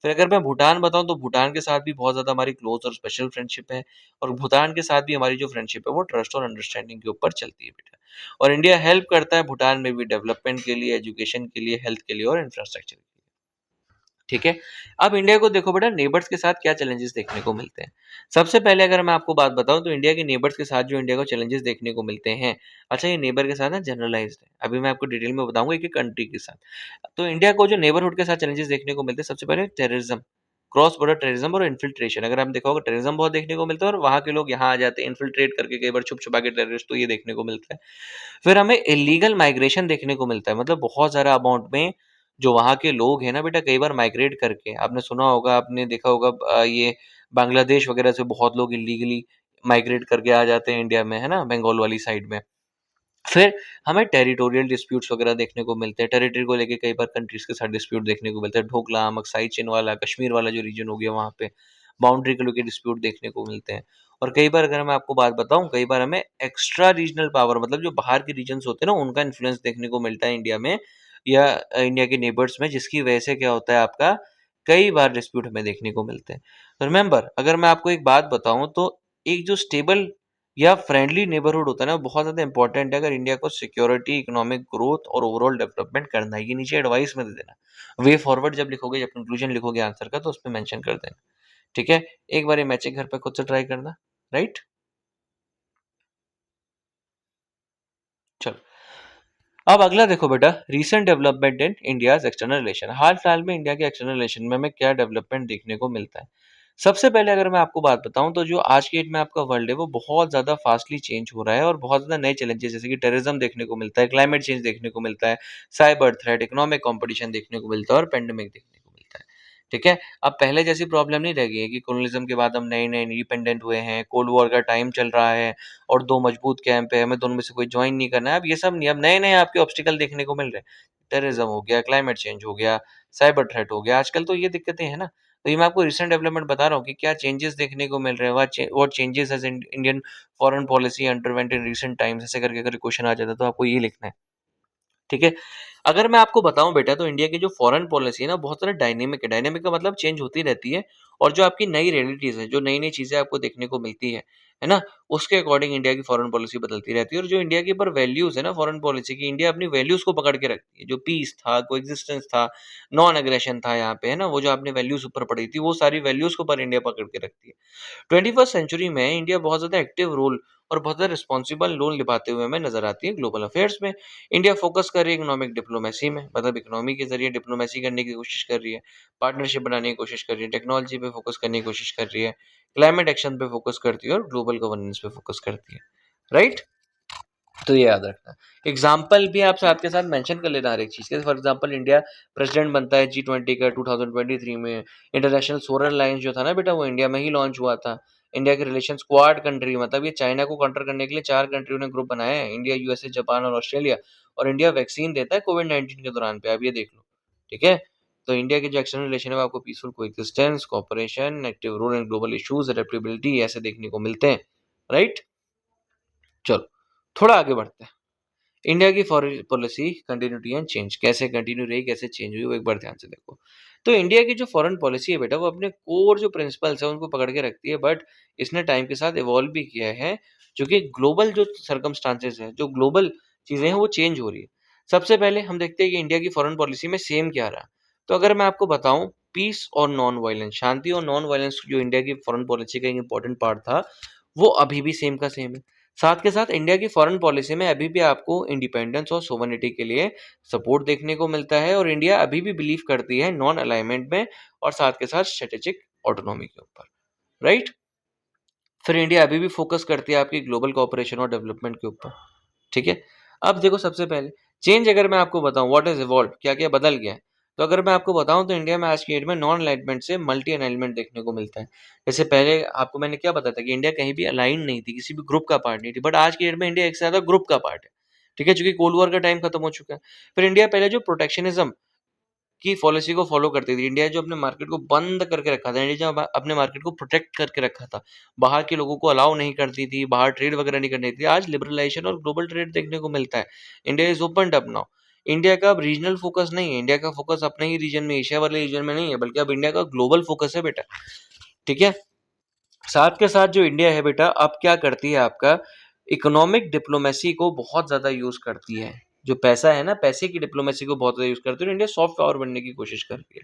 फिर अगर मैं भूटान बताऊं तो भूटान के साथ भी बहुत ज्यादा हमारी क्लोज और स्पेशल फ्रेंडशिप है। और भूटान के साथ भी हमारी जो फ्रेंडशिप है वो ट्रस्ट और अंडरस्टैंडिंग के ऊपर चलती है बेटा। और इंडिया हेल्प करता है भूटान में भी डेवलपमेंट के लिए, एजुकेशन के लिए, हेल्थ के लिए और इंफ्रास्ट्रक्चर के लिए। ठीक है, अब इंडिया को देखो बेटा नेबर्स के साथ क्या चैलेंजेस देखने को मिलते हैं। सबसे पहले अगर मैं आपको बात बताऊं तो इंडिया के नेबर्स के साथ जो इंडिया को चैलेंजेस देखने को मिलते हैं, अच्छा ये नेबर के साथ ना जनरलाइज्ड है, अभी मैं आपको डिटेल में बताऊंगा एक एक कंट्री के साथ। तो इंडिया को जो नेबरहुड के साथ चैलेंजेस देखने को मिलते हैं, सबसे पहले टेररिज्म, क्रॉस बॉर्डर टेररिज्म और इन्फिल्ट्रेशन। अगर आप देखा होगा टेररिज्म बहुत देखने को मिलता है, और वहां के लोग यहाँ आ जाते हैं इन्फिल्ट्रेट करके, कई बार छुप छुपा के टेररिस्ट, तो ये देखने को मिलता है। फिर हमें इलीगल माइग्रेशन देखने को मिलता है, मतलब बहुत सारा अमाउंट में जो वहाँ के लोग हैं ना बेटा, कई बार माइग्रेट करके, आपने सुना होगा, आपने देखा होगा, ये बांग्लादेश वगैरह से बहुत लोग इलीगली माइग्रेट करके आ जाते हैं इंडिया में, है ना, बंगाल वाली साइड में। फिर हमें टेरिटोरियल डिस्प्यूट्स वगैरह देखने को मिलते हैं। टेरिटरी को लेके कई बार कंट्रीज़ के साथ डिस्प्यूट देखने को मिलता है। ढोकलाम, अक्साई चिनवाला, कश्मीर वाला जो रीजन हो गया वहाँ पे बाउंड्री को लेके डिस्प्यूट देखने को मिलते हैं। और कई बार अगर मैं आपको बात बताऊँ, कई बार हमें एक्स्ट्रा रीजनल पावर मतलब जो बाहर के रीजन्स होते हैं ना, उनका इन्फ्लुएंस देखने को मिलता है इंडिया में या इंडिया के नेबर्स में, जिसकी वजह से क्या होता है आपका, कई बार डिस्प्यूट हमें देखने को मिलते हैं। रिमेंबर, अगर मैं आपको एक बात बताऊँ तो एक जो स्टेबल या फ्रेंडली नेबरहुड होता है ना, वो बहुत ज़्यादा इंपॉर्टेंट है अगर इंडिया को सिक्योरिटी, इकोनॉमिक ग्रोथ और ओवरऑल डेवलपमेंट करना है। ये नीचे एडवाइस में दे देना। वे फॉरवर्ड जब लिखोगे, जब कंक्लूजन लिखोगे आंसर का, तो उसमें मेंशन कर देना। ठीक है? एक बार ये मैचिंग घर पे खुद से ट्राई करना, राइट? चलो, अब अगला देखो बेटा, recent development in India's external relation. हाल फिलहाल में इंडिया के एक्सटर्नल रिलेशन में हमें क्या डेवलपमेंट देखने को मिलता है? सबसे पहले अगर मैं आपको बात बताऊं तो जो आज की डेट में आपका वर्ल्ड है वो बहुत ज़्यादा फास्टली चेंज हो रहा है और बहुत ज़्यादा नए चैलेंजेस जैसे कि टेररिज्म देखने को मिलता है, क्लाइमेट चेंज देखने को मिलता है, साइबर थ्रेट, इकोनॉमिक कंपटीशन देखने को मिलता है और पेंडेमिक देखने को मिलता है। ठीक है? अब पहले जैसी प्रॉब्लम नहीं रह गई है कि कोलोनिज्म के बाद हम नए-नए इंडिपेंडेंट हुए हैं, कोल्ड वॉर का टाइम चल रहा है और 2 मजबूत कैंप है, हमें दोनों में से कोई जॉइन नहीं करना है। अब ये सब नहीं, अब नए-नए आपके ऑब्स्टिकल देखने को मिल रहे हैं। टेररिज्म हो गया, क्लाइमेट चेंज हो गया, साइबर थ्रेट हो गया, आजकल तो ये दिक्कतें हैं ना। तो ये मैं आपको रिसेंट डेवलपमेंट बता रहा हूँ कि क्या चेंजेस देखने को मिल रहे हैं, what changes has Indian foreign policy underwent in recent times, ऐसे करके अगर क्वेश्चन आ जाता है तो आपको ये लिखना है। ठीक है? अगर मैं आपको बताऊँ बेटा, तो इंडिया की जो फॉरेन पॉलिसी है ना, बहुत ज़्यादा डायनेमिक है। डायनेमिक का मतलब चेंज होती रहती है और जो आपकी नई रियलिटीज़ है, जो नई-नई चीज़ें आपको देखने को मिलती है ना? उसके अकॉर्डिंग इंडिया की फॉरेन पॉलिसी बदलती रहती है और जो इंडिया के ऊपर वैल्यूज़ है ना फॉरेन पॉलिसी की, इंडिया अपनी वैल्यूज़ को पकड़ के रखती है। जो पीस था, कोएग्जिस्टेंस था, नॉन एग्रेशन था यहाँ पे, है ना? वो जो आपने वैल्यूज़ ऊपर पढ़ी थी, वो सारी वैल्यूज़ को ऊपर इंडिया पकड़ के रखती है। 21st सेंचुरी में इंडिया बहुत ज़्यादा एक्टिव रोल और बहुत ज़्यादा रिस्पॉन्सिबल रोल निभाते हुए हमें नज़र आती है ग्लोबल अफेयर्स में। इंडिया फोकस कर रही है इकोनॉमिक डिप्लोमेसी में, मतलब इकोनॉमी के ज़रिए डिप्लोमेसी करने की कोशिश कर रही है, पार्टनरशिप बनाने की कोशिश कर रही है, टेक्नोलॉजी पे फोकस करने की कोशिश कर रही है, क्लाइमेट एक्शन पे फोकस करती है और ग्लोबल गवर्नेंस पे फोकस करती है। राइट? तो ये याद रखना। एग्ज़ाम्पल भी आपसे आपके साथ मेंशन कर लेना हर एक चीज़ के। फॉर एग्ज़ाम्पल इंडिया प्रेज़िडेंट बनता है G20 का 2023 में। इंटरनेशनल सोलर अलायंस जो था ना बेटा, वो इंडिया में ही लॉन्च हुआ था। इंडिया के रिलेशंस क्वाड कंट्री, मतलब ये चाइना को काउंटर करने के लिए 4 कंट्रियों ने ग्रुप बनाया है, इंडिया, यूएसए, जापान और ऑस्ट्रेलिया। और इंडिया वैक्सीन देता है कोविड-19 के दौरान पे, आप ये देख लो। ठीक है? तो इंडिया के जो एक्सटर्नल रिलेशन है वो आपको peaceful coexistence, cooperation, active role in global issues, adaptability ऐसे देखने को मिलते हैं। राइट? चलो, थोड़ा आगे बढ़ते हैं। इंडिया की foreign policy continuity and change, कैसे कंटिन्यू रही, कैसे चेंज हुई, वो एक बार ध्यान से देखो। तो इंडिया की जो फॉरेन पॉलिसी है बेटा, वो अपने कोर जो प्रिंसिपल्स है उनको पकड़ के रखती है, बट इसने टाइम के साथ इवॉल्व भी किया है, जो कि ग्लोबल जो सर्कमस्टांसेस है, जो ग्लोबल चीज़ें हैं वो चेंज हो रही है। सबसे पहले हम देखते हैं कि इंडिया की फॉरेन पॉलिसी में सेम क्या रहा। तो अगर मैं आपको बताऊं, पीस और नॉन वायलेंस, शांति और नॉन वायलेंस जो इंडिया की फॉरेन पॉलिसी का एक इंपॉर्टेंट पार्ट था, वो अभी भी सेम का सेम है। साथ के साथ इंडिया की फॉरेन पॉलिसी में अभी भी आपको इंडिपेंडेंस और सोवरेनिटी के लिए सपोर्ट देखने को मिलता है और इंडिया अभी भी बिलीव करती है नॉन अलाइनमेंट में और साथ के साथ स्ट्रेटेजिक ऑटोनॉमी के ऊपर। राइट? फिर इंडिया अभी भी फोकस करती है आपकी ग्लोबल कोऑपरेशन और डेवलपमेंट के ऊपर। ठीक है? अब देखो, सबसे पहले चेंज अगर मैं आपको बताऊं, व्हाट इज इवॉल्व, क्या क्या बदल गया है, तो अगर मैं आपको बताऊं तो इंडिया में आज की डेट में नॉन अलाइनमेंट से मल्टी अलाइनमेंट देखने को मिलता है। जैसे पहले आपको मैंने क्या बताया था कि इंडिया कहीं भी अलाइन नहीं थी, किसी भी ग्रुप का पार्ट नहीं थी, बट आज की डेट में इंडिया एक से ज्यादा ग्रुप का पार्ट है। ठीक है? क्योंकि कोल्ड वॉर का टाइम खत्म हो चुका है। फिर इंडिया पहले जो प्रोटेक्शनिज्म की पॉलिसी को फॉलो करती थी, इंडिया जो अपने मार्केट को बंद करके रखा था, इंडिया जो अपने मार्केट को प्रोटेक्ट करके रखा था, बाहर के लोगों को अलाउ नहीं करती थी, बाहर ट्रेड वगैरह नहीं करनी थी, आज लिबरलाइजेशन और ग्लोबल ट्रेड देखने को मिलता है। India is open up now. India का अब रीजनल फोकस नहीं है, इंडिया का फोकस अपने ही रीजन में, एशिया वाले रीजन में नहीं है, बल्कि अब इंडिया का ग्लोबल फोकस है बेटा। ठीक है? साथ के साथ जो इंडिया है बेटा, अब क्या करती है आपका, इकोनॉमिक डिप्लोमेसी को बहुत ज़्यादा यूज़ करती है। जो पैसा है ना, पैसे की डिप्लोमेसी को बहुत ज़्यादा यूज़ करती है और इंडिया सॉफ्ट पावर बनने की कोशिश कर रही है।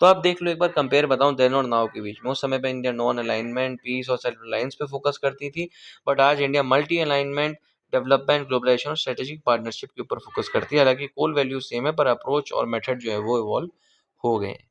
तो आप देख लो, एक बार कंपेयर बताऊं देन और नाउ के बीच में। उस समय पे इंडिया नॉन अलाइनमेंट, पीस और सेल्फ रिलायंस पे फोकस करती थी, बट आज India multi alignment, development, globalisation और स्ट्रेटेजिक पार्टनरशिप के ऊपर फोकस करती है। हालांकि कोर वैल्यू सेम है, पर अप्रोच और मेथड जो है वो इवॉल्व हो गए हैं।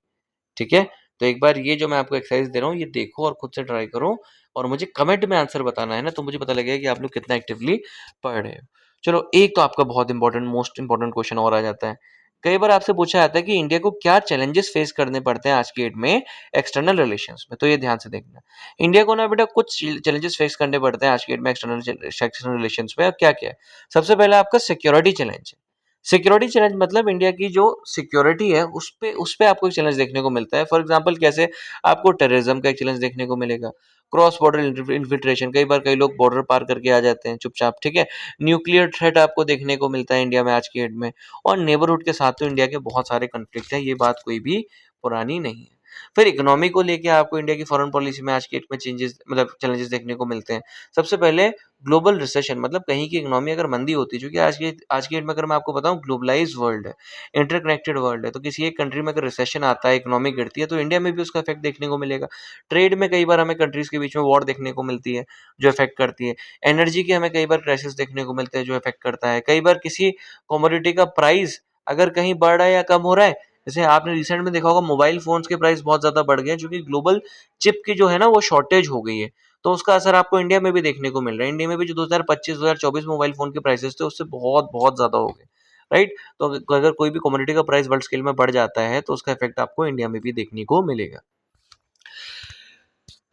ठीक है? तो एक बार ये जो मैं आपको एक्सरसाइज दे रहा हूँ, ये देखो और खुद से ट्राई करो और मुझे कमेंट में आंसर बताना है ना, तो मुझे पता लगेगा कि आप लोग कितना एक्टिवली पढ़ रहे हो। चलो, एक तो आपका बहुत इंपॉर्टेंट, मोस्ट इंपॉर्टेंट क्वेश्चन और आ जाता है कई बार आपसे पूछा जाता है कि इंडिया को क्या चैलेंजेस फेस करने पड़ते हैं आज की डेट में एक्सटर्नल रिलेशंस में, तो ये ध्यान से देखना। इंडिया को ना बेटा कुछ चैलेंजेस फेस करने पड़ते हैं आज की डेट में एक्सटर्नल रिलेशंस में, और क्या-क्या है? सबसे पहला आपका सिक्योरिटी चैलेंज है। सिक्योरिटी चैलेंज मतलब इंडिया की जो सिक्योरिटी है, उस पे आपको एक चैलेंज देखने को मिलता है। फॉर एग्जांपल कैसे? आपको टेररिज्म का एक चैलेंज देखने को मिलेगा, क्रॉस बॉर्डर इन्फिल्ट्रेशन, कई बार कई लोग बॉर्डर पार करके आ जाते हैं चुपचाप, ठीक है? न्यूक्लियर थ्रेट आपको देखने को मिलता है इंडिया में आज की डेट में। और नेबरहुड के साथ तो इंडिया के बहुत सारे कॉन्फ्लिक्ट हैं, ये बात कोई भी पुरानी नहीं है। फिर इकोनॉमी को लेके आपको इंडिया की फॉरेन पॉलिसी में आज की डेट में चेंजेस मतलब चैलेंजेस देखने को मिलते हैं। सबसे पहले ग्लोबल रिसेशन, मतलब कहीं की इकोनॉमी अगर मंदी होती है, क्योंकि आज की डेट में अगर मैं आपको बताऊँ ग्लोबलाइज़्ड वर्ल्ड है, इंटरकनेक्टेड वर्ल्ड है, तो किसी एक कंट्री में अगर रिसेशन आता है, इकोनॉमी गिरती है, तो इंडिया में भी उसका इफ़ेक्ट देखने को मिलेगा। ट्रेड में कई बार हमें कंट्रीज़ के बीच में वॉर देखने को मिलती है, जो इफ़ेक्ट करती है। एनर्जी के हमें कई बार क्राइसिस देखने को मिलते हैं, जो इफ़ेक्ट करता है। कई बार किसी कमोडिटी का प्राइस अगर कहीं बढ़ रहा है या कम हो रहा है, जैसे आपने रिसेंट में देखा होगा मोबाइल फ़ोन्स के प्राइस बहुत ज़्यादा बढ़ गए हैं, क्योंकि ग्लोबल चिप की जो है ना वो शॉर्टेज हो गई है। तो उसका असर आपको इंडिया में भी देखने को मिल रहा है। इंडिया में भी जो 2025-2024 मोबाइल फ़ोन के प्राइसेज़ थे, उससे बहुत-बहुत ज़्यादा हो गए, राइट? तो अगर कोई भी कमोडिटी का प्राइस वर्ल्ड स्केल में बढ़ जाता है, तो उसका इफ़ेक्ट आपको इंडिया में भी देखने को मिलेगा।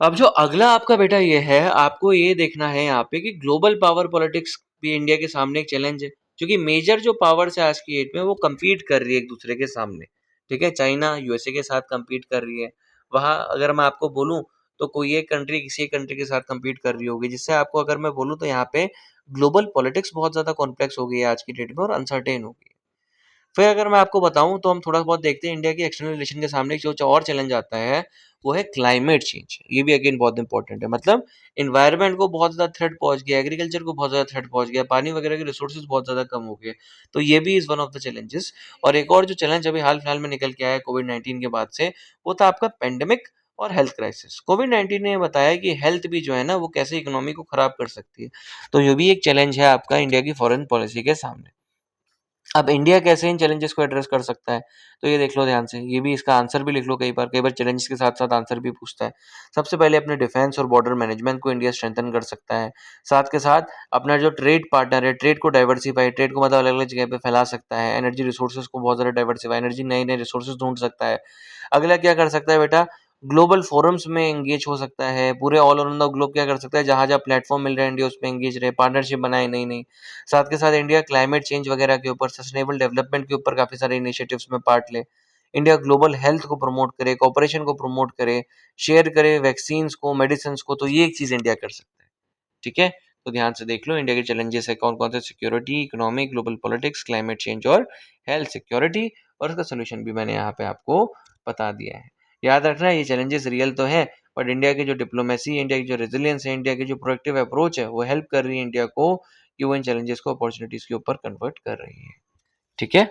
अब जो अगला आपका बेटा ये है, आपको ये देखना है यहाँ पे कि ग्लोबल पावर पॉलिटिक्स भी इंडिया के सामने एक चैलेंज है। क्योंकि मेजर जो पावर्स है आज की डेट में वो कम्पीट कर रही है एक-दूसरे के सामने, ठीक है? चाइना यूएसए के साथ कम्पीट कर रही है। वहाँ अगर मैं आपको बोलूँ तो कोई एक कंट्री किसी एक कंट्री के साथ कम्पीट कर रही होगी, जिससे आपको अगर मैं बोलूँ तो यहाँ पे ग्लोबल पॉलिटिक्स बहुत ज़्यादा कॉम्प्लेक्स हो गई है आज की डेट में और अनसर्टेन हो गई है। फिर अगर मैं आपको बताऊँ तो हम थोड़ा बहुत देखते हैं इंडिया की एक्सटर्नल रिलेशन के सामने जो और चैलेंज आता है, वो है क्लाइमेट चेंज। ये भी अगेन बहुत इंपॉर्टेंट है। मतलब एनवायरनमेंट को बहुत ज़्यादा थ्रेट पहुँच गया, एग्रीकल्चर को बहुत ज़्यादा थ्रेट पहुँच गया, पानी वगैरह के रिसोर्सेज़ बहुत ज़्यादा कम हो गए। तो ये भी is one of the challenges. और एक और जो चैलेंज अभी हाल-फिलहाल में निकल के आया है कोविड-19 के बाद से, वो था आपका पैंडेमिक और हेल्थ क्राइसिस। कोविड-19 ने बताया कि हेल्थ भी जो है ना, वो कैसे इकोनॉमी को खराब कर सकती है। तो ये भी एक चैलेंज है आपका इंडिया की फॉरेन पॉलिसी के सामने। अब इंडिया कैसे इन चैलेंजेस को एड्रेस कर सकता है? तो ये देख लो ध्यान से, ये भी इसका आंसर भी लिख लो कई बार चैलेंजेस के साथ-साथ आंसर भी पूछता है। सबसे पहले अपने डिफेंस और बॉर्डर मैनेजमेंट को इंडिया स्ट्रेंथन कर सकता है। साथ के साथ अपना जो ट्रेड पार्टनर है, ट्रेड को डाइवर्सिफ़ाई, ट्रेड को मतलब अलग-अलग जगह पे फैला सकता है। एनर्जी रिसोर्सेज़ को बहुत ज़्यादा डाइवर्सिफ़ाई, एनर्जी नए-नए रिसोर्सेज़ ढूँढ सकता है। अगला क्या कर सकता है बेटा, ग्लोबल फोरम्स में एंगेज हो सकता है। पूरे ऑल ओवर द ग्लोब क्या कर सकता है, जहाँ-जहाँ प्लेटफ़ॉर्म मिल रहे हैं इंडिया उसपे एंगेज रहे, पार्टनरशिप बनाए नई-नई। साथ के साथ इंडिया क्लाइमेट चेंज वगैरह के ऊपर, सस्टेनेबल डेवलपमेंट के ऊपर काफ़ी सारे इनिशिएटिव्स में पार्ट ले। इंडिया ग्लोबल हेल्थ को प्रमोट करे, कोऑपरेशन को प्रमोट करे, शेयर करे वैक्सीन्स को, मेडिसिन्स को, तो ये एक चीज़ इंडिया कर सकता है, ठीक है? तो ध्यान से देख लो इंडिया के चैलेंजेस है कौन-कौन से, security, economic, global politics, climate change और हेल्थ सिक्योरिटी, और उसका सॉल्यूशन भी मैंने यहाँ पे आपको बता दिया है। याद रखना ये चैलेंजेस रियल तो हैं, बट इंडिया की जो डिप्लोमेसी है, इंडिया की जो रेज़िलियंस है, इंडिया की जो प्रोएक्टिव अप्रोच है, वो हेल्प कर रही है इंडिया को कि वो इन चैलेंजेस को अपॉर्चुनिटीज़ के ऊपर कन्वर्ट कर रही है। ठीक है?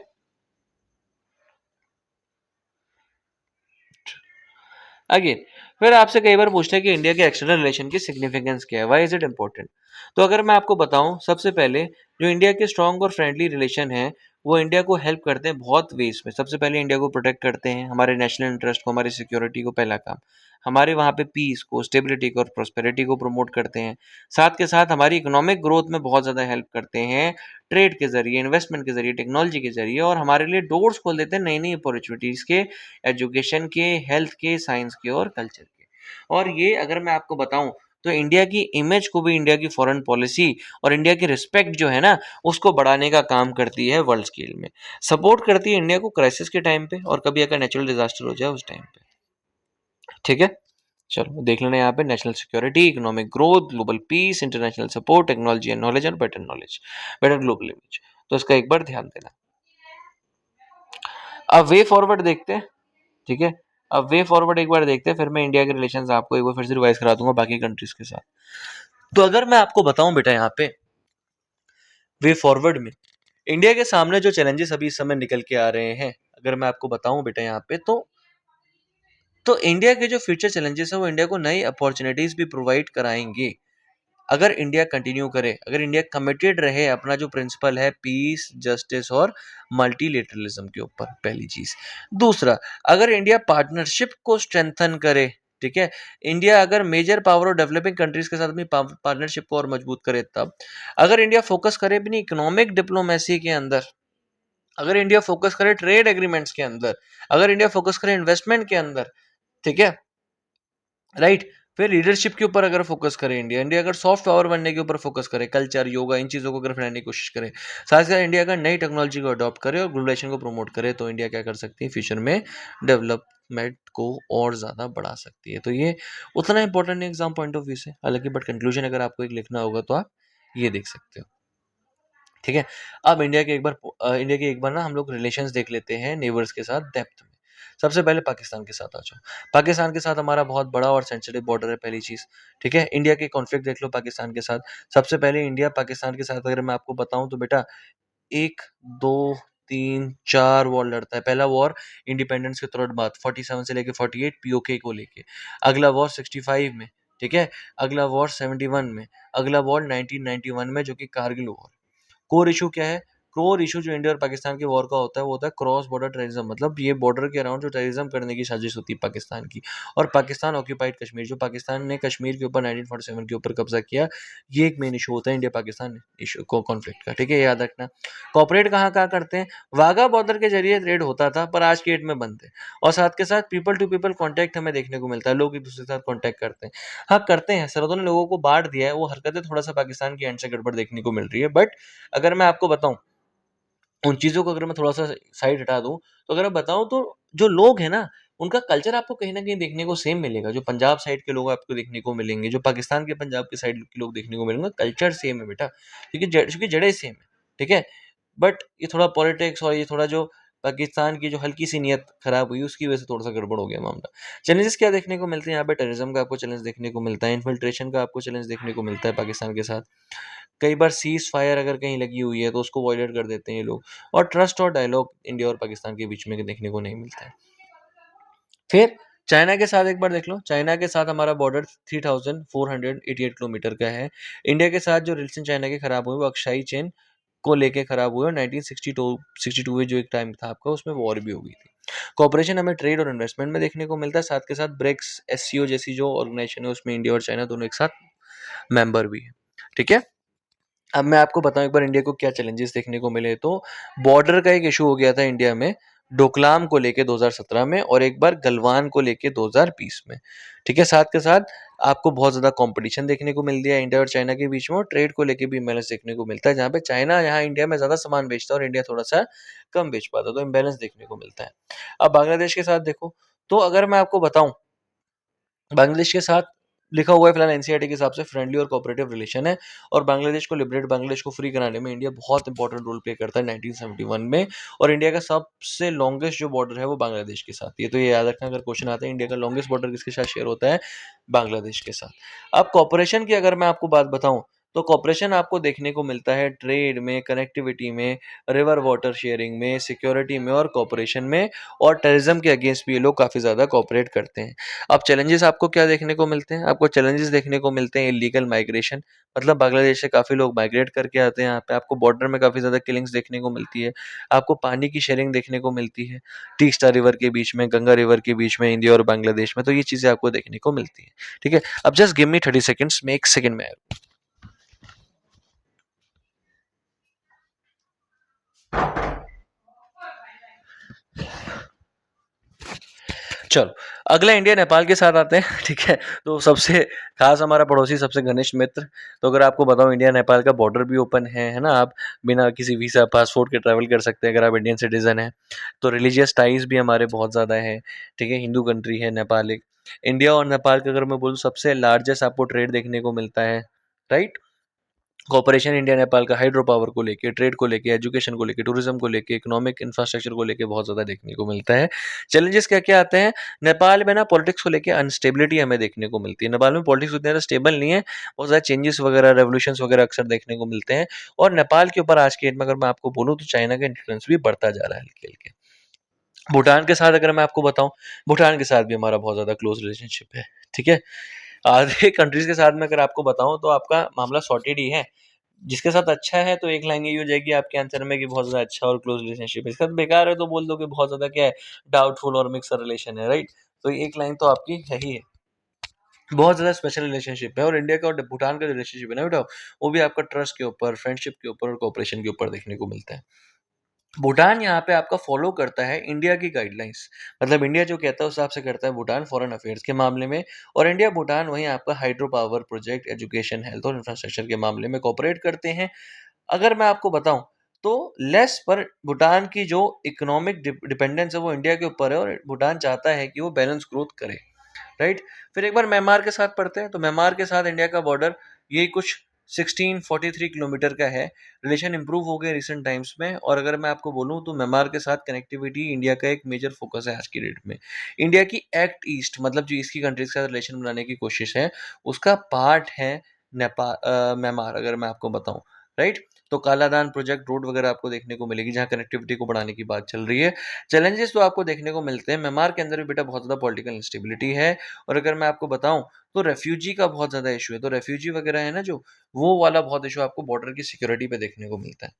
अगेन फिर आपसे कई बार पूछते हैं कि इंडिया के एक्सटर्नल रिलेशन की सिग्निफिकेंस क्या है? Why is it important? तो अगर मैं आपको बताऊँ, सबसे पहले जो इंडिया के स्ट्रॉन्ग और फ्रेंडली रिलेशन हैं, वो इंडिया को हेल्प करते हैं बहुत वेज़ में। सबसे पहले इंडिया को प्रोटेक्ट करते हैं, हमारे नेशनल इंटरेस्ट को, हमारी सिक्योरिटी को पहला काम। हमारे वहाँ पे पीस को, स्टेबिलिटी को और प्रॉस्पेरिटी को प्रमोट करते हैं। साथ के साथ हमारी इकोनॉमिक ग्रोथ में बहुत ज़्यादा हेल्प करते हैं, ट्रेड के ज़रिए, इन्वेस्टमेंट के ज़रिए, टेक्नोलॉजी के ज़रिए, और हमारे लिए डोर्स खोल देते हैं नई-नई अपॉर्चुनिटीज़ के, एजुकेशन के, हेल्थ के, साइंस के और कल्चर के। और ये अगर मैं आपको बताऊँ, तो इंडिया की इमेज को भी, इंडिया की फॉरेन पॉलिसी और इंडिया की रिस्पेक्ट जो है ना, उसको बढ़ाने का काम करती है वर्ल्ड स्केल में। सपोर्ट करती है इंडिया को क्राइसिस के टाइम पे, और कभी अगर नेचुरल डिज़ास्टर हो जाए उस टाइम पे। ठीक है? चलो देख लेना यहाँ पे, national security, economic growth, global peace, international support, technology and knowledge और better knowledge, better global image. तो इसका एक बार ध्यान देना। अब वे फॉरवर्ड देखते हैं, ठीक है? अब वे फॉरवर्ड एक बार देखते हैं, फिर मैं इंडिया के रिलेशंस आपको एक बार फिर से रिवाइज करा दूंगा बाकी कंट्रीज के साथ। तो अगर मैं आपको बताऊं बेटा यहाँ पे वे फॉरवर्ड में इंडिया के सामने जो चैलेंजेस अभी इस समय निकल के आ रहे हैं, अगर मैं आपको बताऊं बेटा यहाँ पे, तो इंडिया के जो फ्यूचर चैलेंजेस है वो इंडिया को नई अपॉर्चुनिटीज भी प्रोवाइड कराएंगे। अगर इंडिया कंटिन्यू करे, अगर इंडिया कमिटेड रहे अपना जो प्रिंसिपल है पीस, जस्टिस और मल्टीलेटरलिज्म के ऊपर, पहली चीज। दूसरा, अगर इंडिया पार्टनरशिप को स्ट्रेंथन करे, ठीक है, इंडिया अगर मेजर पावर और डेवलपिंग कंट्रीज के साथ अपनी पार्टनरशिप को और मजबूत करे, तब अगर इंडिया फोकस करे अपनी इकोनॉमिक डिप्लोमेसी के अंदर, अगर इंडिया फोकस करे ट्रेड एग्रीमेंट्स के अंदर, अगर इंडिया फोकस करे इन्वेस्टमेंट के अंदर, ठीक है, राइट, फिर लीडरशिप के ऊपर अगर फोकस करे इंडिया, इंडिया अगर सॉफ्ट पावर बनने के ऊपर फोकस करे, कल्चर, योगा, इन चीज़ों को अगर फैलाने की कोशिश करे, साथ ही साथ इंडिया अगर नई टेक्नोलॉजी को अडॉप्ट करे और ग्लोबलाइजेशन को प्रमोट करे, तो इंडिया क्या कर सकती है फ्यूचर में, डेवलपमेंट को और ज़्यादा बढ़ा सकती है। तो ये उतना इंपॉर्टेंट नहीं एग्जाम पॉइंट ऑफ व्यू से, हालांकि बट कंक्लूजन अगर आपको एक लिखना होगा तो आप ये देख सकते हो, ठीक है। अब इंडिया के एक बार ना हम लोग रिलेशंस देख लेते हैं नेबर्स के साथ डेप्थ में। सबसे पहले पाकिस्तान के साथ आ जाओ। पाकिस्तान के साथ हमारा बहुत बड़ा और सेंसिटिव बॉर्डर है, पहली चीज़, ठीक है। इंडिया के कॉन्फ्लिक्ट देख लो पाकिस्तान के साथ। सबसे पहले इंडिया पाकिस्तान के साथ अगर मैं आपको बताऊं तो बेटा 1, 2, 3, 4 वॉर लड़ता है। पहला वॉर इंडिपेंडेंस के तुरंत बाद 47 से लेके 48 पीओके को लेके। अगला वॉर 65 में, ठीक है। अगला वॉर 71 में। अगला वॉर 1991 में जो कि कारगिल वॉर। कोर इशू क्या है? कोर इशू जो इंडिया और पाकिस्तान के वॉर का होता है वो होता है क्रॉस बॉर्डर टेररिज्म, मतलब ये बॉर्डर के अराउंड जो टेररिज्म करने की साजिश होती है पाकिस्तान की, और पाकिस्तान ऑक्यूपाइड कश्मीर, जो पाकिस्तान ने कश्मीर के ऊपर 1947 के ऊपर कब्जा किया, ये एक मेन इशू होता है इंडिया पाकिस्तान इशू को कॉन्फ्लिक्ट का, ठीक है, ये याद रखना। कॉपरेट कहाँ कहाँ करते हैं? वाघा बॉर्डर के जरिए ट्रेड होता था पर आज की डेट में बंद है, और साथ के साथ पीपल टू पीपल कॉन्टैक्ट हमें देखने को मिलता है, लोग एक दूसरे के साथ कॉन्टैक्ट करते हैं। हाँ करते हैं, सरहदों ने लोगों को बांट दिया है, वो हरकतें थोड़ा सा पाकिस्तान की एंड से गड़बड़ देखने को मिल रही है, बट अगर मैं आपको बताऊं उन चीज़ों को, अगर मैं थोड़ा-सा साइड हटा दूँ, तो अगर मैं बताऊँ तो जो लोग हैं ना, उनका कल्चर आपको कहीं न कहीं देखने को सेम मिलेगा। जो पंजाब साइड के लोग आपको देखने को मिलेंगे, जो पाकिस्तान के पंजाब के साइड के लोग देखने को मिलेंगे, कल्चर सेम है बेटा, क्योंकि जड़ें सेम है, ठीक है? बट ये थोड़ा पॉलिटिक्स और ये थोड़ा जो पाकिस्तान की जो हल्की-सी नीयत खराब हुई, उसकी वजह से थोड़ा-सा गड़बड़ हो गया मामला। चैलेंजेस क्या देखने को मिलते हैं यहाँ पे? टेररिज्म का आपको चैलेंज देखने को मिलता है, इन्फिल्ट्रेशन का आपको चैलेंज देखने को मिलता है पाकिस्तान के साथ। कई बार सीज़ फायर अगर कहीं लगी हुई है तो उसको वॉयलेट कर देते हैं ये लोग, और ट्रस्ट और डायलॉग इंडिया और पाकिस्तान के बीच में देखने को नहीं मिलता है। फिर चाइना के साथ एक बार देख लो, चाइना के साथ हमारा बॉर्डर 3488 किलोमीटर का है। इंडिया के साथ जो रिलेशन चाइना के खराब हुए वो अक्साई चेन को लेके खराब हुए, और 1962 में जो एक टाइम था आपका उसमें वॉर भी हो गई थी। कॉपरेशन हमें ट्रेड और इन्वेस्टमेंट में देखने को मिलता है, साथ के साथ ब्रिक्स, एससीओ जैसी जो ऑर्गेनाइजेशन है उसमें इंडिया और चाइना दोनों एक साथ मेंबर भी है, ठीक है। अब मैं आपको बताऊं एक बार इंडिया को क्या चैलेंजेस देखने को मिले, तो बॉर्डर का एक इशू हो गया था इंडिया में डोकलाम को लेके 2017 में, और एक बार गलवान को लेके 2020 में, ठीक है। साथ के साथ आपको बहुत ज़्यादा कंपटीशन देखने को मिल गया इंडिया और चाइना के बीच में, और ट्रेड को लेके भी इम्बैलेंस देखने को मिलता है, जहाँ पे चाइना यहाँ इंडिया में ज़्यादा सामान बेचता है और इंडिया थोड़ा सा कम बेच पाता है, तो इम्बैलेंस देखने को मिलता है। अब बांग्लादेश के साथ देखो, तो अगर मैं आपको बताऊं बांग्लादेश के साथ लिखा हुआ है फिलहाल एनसीईआरटी के हिसाब से फ्रेंडली और कोऑपरेटिव रिलेशन है, और बांग्लादेश को लिबरेट, बांग्लादेश को फ्री कराने में इंडिया बहुत इंपॉर्टेंट रोल प्ले करता है 1971 में, और इंडिया का सबसे लॉन्गेस्ट जो बॉर्डर है वो बांग्लादेश के साथ ही है। तो ये याद रखना, अगर क्वेश्चन आता है इंडिया का लॉन्गेस्ट बॉर्डर किसके साथ शेयर होता है? बांग्लादेश के साथ। अब कॉपरेशन की अगर मैं आपको बात बताऊं, तो कॉपरेशन आपको देखने को मिलता है ट्रेड में, कनेक्टिविटी में, रिवर वाटर शेयरिंग में, सिक्योरिटी में और कॉपरेशन में, और टेररिज्म के अगेंस्ट भी ये लोग काफ़ी ज़्यादा कॉपरेट करते हैं। अब चैलेंजेस आपको क्या देखने को मिलते हैं? आपको चैलेंजेस देखने को मिलते हैं इलीगल माइग्रेशन, मतलब बांग्लादेश से काफ़ी लोग माइग्रेट करके आते हैं यहाँ पे, आपको बॉर्डर में काफ़ी ज़्यादा किलिंग्स देखने को मिलती है, आपको पानी की शेयरिंग देखने को मिलती है, तीस्ता रिवर के बीच में, गंगा रिवर के बीच में, इंडिया और बांग्लादेश में, तो ये चीज़ें आपको देखने को मिलती है, ठीक है। अब जस्ट गिव मी 30 सेकंड्स, मैं 1 सेकंड में आया। चलो, अगला इंडिया नेपाल के साथ आते हैं, ठीक है। तो सबसे खास हमारा पड़ोसी, सबसे घनिष्ठ मित्र, तो अगर आपको बताऊं इंडिया नेपाल का बॉर्डर भी ओपन है ना, आप बिना किसी वीज़ा पासपोर्ट के ट्रैवल कर सकते हैं अगर आप इंडियन सिटीजन हैं। तो रिलीजियस टाइज भी हमारे बहुत ज़्यादा है, ठीक है, हिंदू कंट्री है नेपाल एक। इंडिया और नेपाल का अगर मैं बोलूँ सबसे लार्जेस्ट आपको ट्रेड देखने को मिलता है, राइट। कॉपरेशन इंडिया नेपाल का हाइड्रो पावर को लेके, ट्रेड को लेके, एजुकेशन को लेके, टूरिज्म को लेके, इकोनॉमिक इंफ्रास्ट्रक्चर को लेके बहुत ज़्यादा देखने को मिलता है। चैलेंजेस क्या-क्या आते हैं? नेपाल में ना पॉलिटिक्स को लेके अनस्टेबिलिटी हमें देखने को मिलती है। नेपाल में पॉलिटिक्स उतनी ज़्यादा स्टेबल नहीं है, बहुत ज़्यादा चेंजेस वगैरह, रेवोल्यूशंस वगैरह अक्सर देखने को मिलते हैं, और नेपाल के ऊपर आज की डेट में अगर मैं आपको बोलूँ तो चाइना का इन्फ्लुएंस भी बढ़ता जा रहा है हल्के-हल्के। भूटान के साथ अगर मैं आपको बताऊँ, भूटान के साथ भी हमारा बहुत ज़्यादा क्लोज़ रिलेशनशिप है, ठीक है। आधे कंट्रीज़ के साथ में अगर आपको बताऊँ तो आपका मामला सॉर्टेड ही है। जिसके साथ अच्छा है तो एक लाइन यही हो जाएगी आपके आंसर में कि बहुत ज़्यादा अच्छा और क्लोज़ रिलेशनशिप है। इसके साथ बेकार है तो बोल दो कि बहुत ज़्यादा क्या है, डाउटफुल और मिक्स्ड रिलेशन है, राइट? तो एक लाइन तो आपकी है ही है। बहुत ज़्यादा स्पेशल रिलेशनशिप है, और इंडिया का और भूटान का जो रिलेशनशिप है ना बेटा, वो भी आपका ट्रस्ट के ऊपर, फ्रेंडशिप के ऊपर और कोऑपरेशन के ऊपर देखने को मिलता है। भूटान यहाँ पे आपका फॉलो करता है इंडिया की गाइडलाइंस, मतलब इंडिया जो कहता है उस हिसाब से करता है भूटान फॉरेन अफेयर्स के मामले में। और इंडिया भूटान वहीं आपका hydro power project, education, health और इंफ्रास्ट्रक्चर के मामले में कोऑपरेट करते हैं। अगर मैं आपको बताऊं तो लेस पर भूटान की जो इकोनॉमिक डिपेंडेंस है वो इंडिया के ऊपर है, और भूटान चाहता है कि वो बैलेंस ग्रोथ करे, राइट। फिर एक बार म्यांमार के साथ पढ़ते हैं, तो म्यांमार के साथ इंडिया का बॉर्डर यही कुछ 1643 किलोमीटर का है। रिलेशन इंप्रूव हो गए रिसेंट टाइम्स में, और अगर मैं आपको बोलूं तो म्यांमार के साथ कनेक्टिविटी इंडिया का एक मेजर फोकस है आज की डेट में। इंडिया की एक्ट ईस्ट, मतलब जो ईस्ट की कंट्रीज के साथ रिलेशन बनाने की कोशिश है, उसका पार्ट है नेपाल, म्यांमार, अगर मैं आपको बताऊं, राइट। तो कालादान प्रोजेक्ट रोड वगैरह आपको देखने को मिलेगी जहाँ कनेक्टिविटी को बढ़ाने की बात चल रही है। चैलेंजेस तो आपको देखने को मिलते हैं, म्यांमार के अंदर भी बेटा बहुत ज़्यादा पॉलिटिकल इंस्टेबिलिटी है। और अगर मैं आपको बताऊं तो रेफ्यूजी का बहुत ज़्यादा इशू है, तो रेफ्यूजी वगैरह है ना जो, वो वाला बहुत इशू आपको बॉर्डर की सिक्योरिटी पे देखने को मिलता है।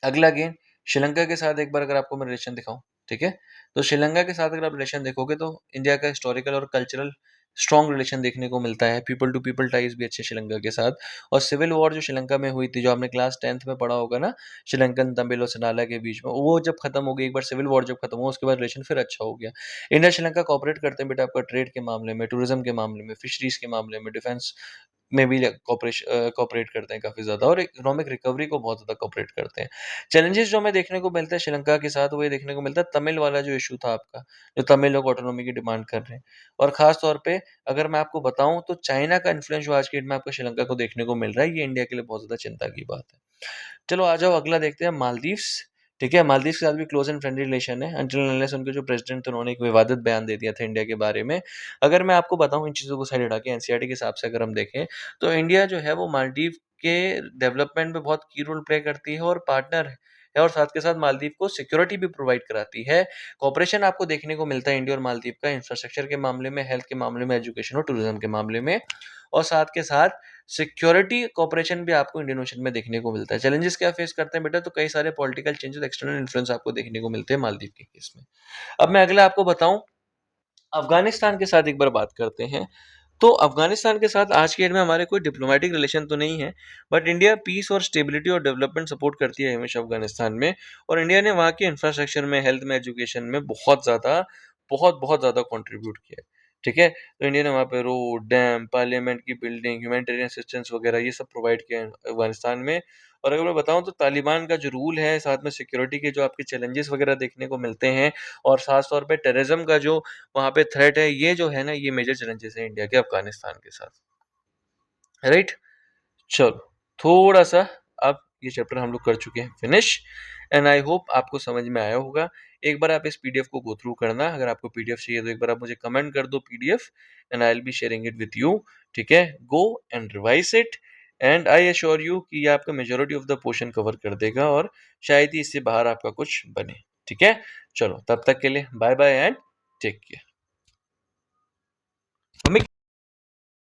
अगला गेम, श्रीलंका के साथ एक बार अगर आपको मैं रिलेशन दिखाऊं, ठीक है, तो श्रीलंका के साथ अगर आप रिलेशन देखोगे तो इंडिया का हिस्टोरिकल और कल्चरल स्ट्रॉन्ग रिलेशन देखने को मिलता है। पीपल टू पीपल टाइज भी अच्छे श्रीलंका के साथ। और सिविल वॉर जो श्रीलंका में हुई थी, जो आपने क्लास 10th में पढ़ा होगा ना, श्रीलंकन तमिल और सनाला के बीच में, वो जब खत्म हो गई, एक बार सिविल वॉर जब खत्म हुआ उसके बाद रिलेशन फिर अच्छा हो गया। इंडिया श्रीलंका कॉपरेट करते हैं बेटा आपका ट्रेड के मामले में, टूरिज्म के मामले में, फिशरीज के मामले में, डिफेंस में भी कॉपरेट करते हैं काफ़ी ज़्यादा, और इकोनॉमिक रिकवरी को बहुत ज़्यादा कॉपरेट करते हैं। चैलेंजेस जो हमें देखने को मिलता है श्रीलंका के साथ, वो ये देखने को मिलता है तमिल वाला जो इशू था आपका, जो तमिल लोग ऑटोनॉमी की डिमांड कर रहे हैं। और ख़ास तौर पे अगर मैं आपको बताऊँ तो चाइना का इन्फ्लुएंस जो आज की डेट में आपको श्रीलंका को देखने को मिल रहा है, ये इंडिया के लिए बहुत ज़्यादा चिंता की बात है। चलो आ जाओ अगला देखते हैं, मालदीव्स। ठीक है, मालदीव्स के साथ भी क्लोज एंड फ्रेंडली रिलेशन है, अनटिल अनलेस उनके जो प्रेसिडेंट थे उन्होंने एक विवादित बयान दे दिया था इंडिया के बारे में। अगर मैं आपको बताऊं इन चीज़ों को साइड हटा के, एनसीईआरटी के हिसाब से अगर हम देखें, तो इंडिया जो है वो मालदीव के डेवलपमेंट में बहुत की रोल प्ले करती है और पार्टनर है, और साथ के साथ मालदीव को सिक्योरिटी भी प्रोवाइड कराती है। कॉपरेशन आपको देखने को मिलता है इंडिया और मालदीव का इंफ्रास्ट्रक्चर के मामले में, हेल्थ के मामले में, एजुकेशन और टूरिज्म के मामले में। और साथ के साथ सिक्योरिटी कॉपरेशन भी आपको इंडियन ओशन में देखने को मिलता है। चैलेंजेस क्या फेस करते हैं बेटा, तो कई सारे पॉलिटिकल चेंजेस, एक्सटर्नल इन्फ्लुएंस आपको देखने को मिलते हैं मालदीव के केस में। अब मैं अगला आपको बताऊं, अफगानिस्तान के साथ एक बार बात करते हैं। तो अफगानिस्तान के साथ आज की डेट में हमारे कोई डिप्लोमेटिक रिलेशन तो नहीं है, बट इंडिया पीस और स्टेबिलिटी और डेवलपमेंट सपोर्ट करती है हमेशा अफगानिस्तान में। और इंडिया ने वहाँ के इंफ्रास्ट्रक्चर में, हेल्थ में, एजुकेशन में बहुत बहुत ज़्यादा कंट्रीब्यूट किया है। ठीक है, तो इंडिया ने वहाँ पे रोड, डैम, पार्लियामेंट की बिल्डिंग, ह्यूमैनिटेरियन असिस्टेंस वगैरह ये सब प्रोवाइड किया है अफगानिस्तान में। और अगर मैं बताऊं तो तालिबान का जो रूल है, साथ में सिक्योरिटी के जो आपके चैलेंजेस वगैरह देखने को मिलते हैं, और खास तौर पे टेररिज्म का जो वहाँ पे थ्रेट है, ये जो है ना, ये मेजर चैलेंजेस है इंडिया के अफगानिस्तान के साथ, राइट। चलो, थोड़ा सा अब ये चैप्टर हम लोग कर चुके हैं फिनिश, एंड आई होप आपको समझ में आया होगा। एक बार आप इस पीडीएफ को गो थ्रू करना, अगर आपको पीडीएफ चाहिए तो एक बार आप मुझे कमेंट कर दो PDF, and I will be sharing it with you. ठीक है, go and revise it, and I assure you कि ये आपका majority of the portion cover कर देगा, और शायद ही इससे बाहर आपका कुछ बने। ठीक है, चलो तब तक के लिए bye bye and take care.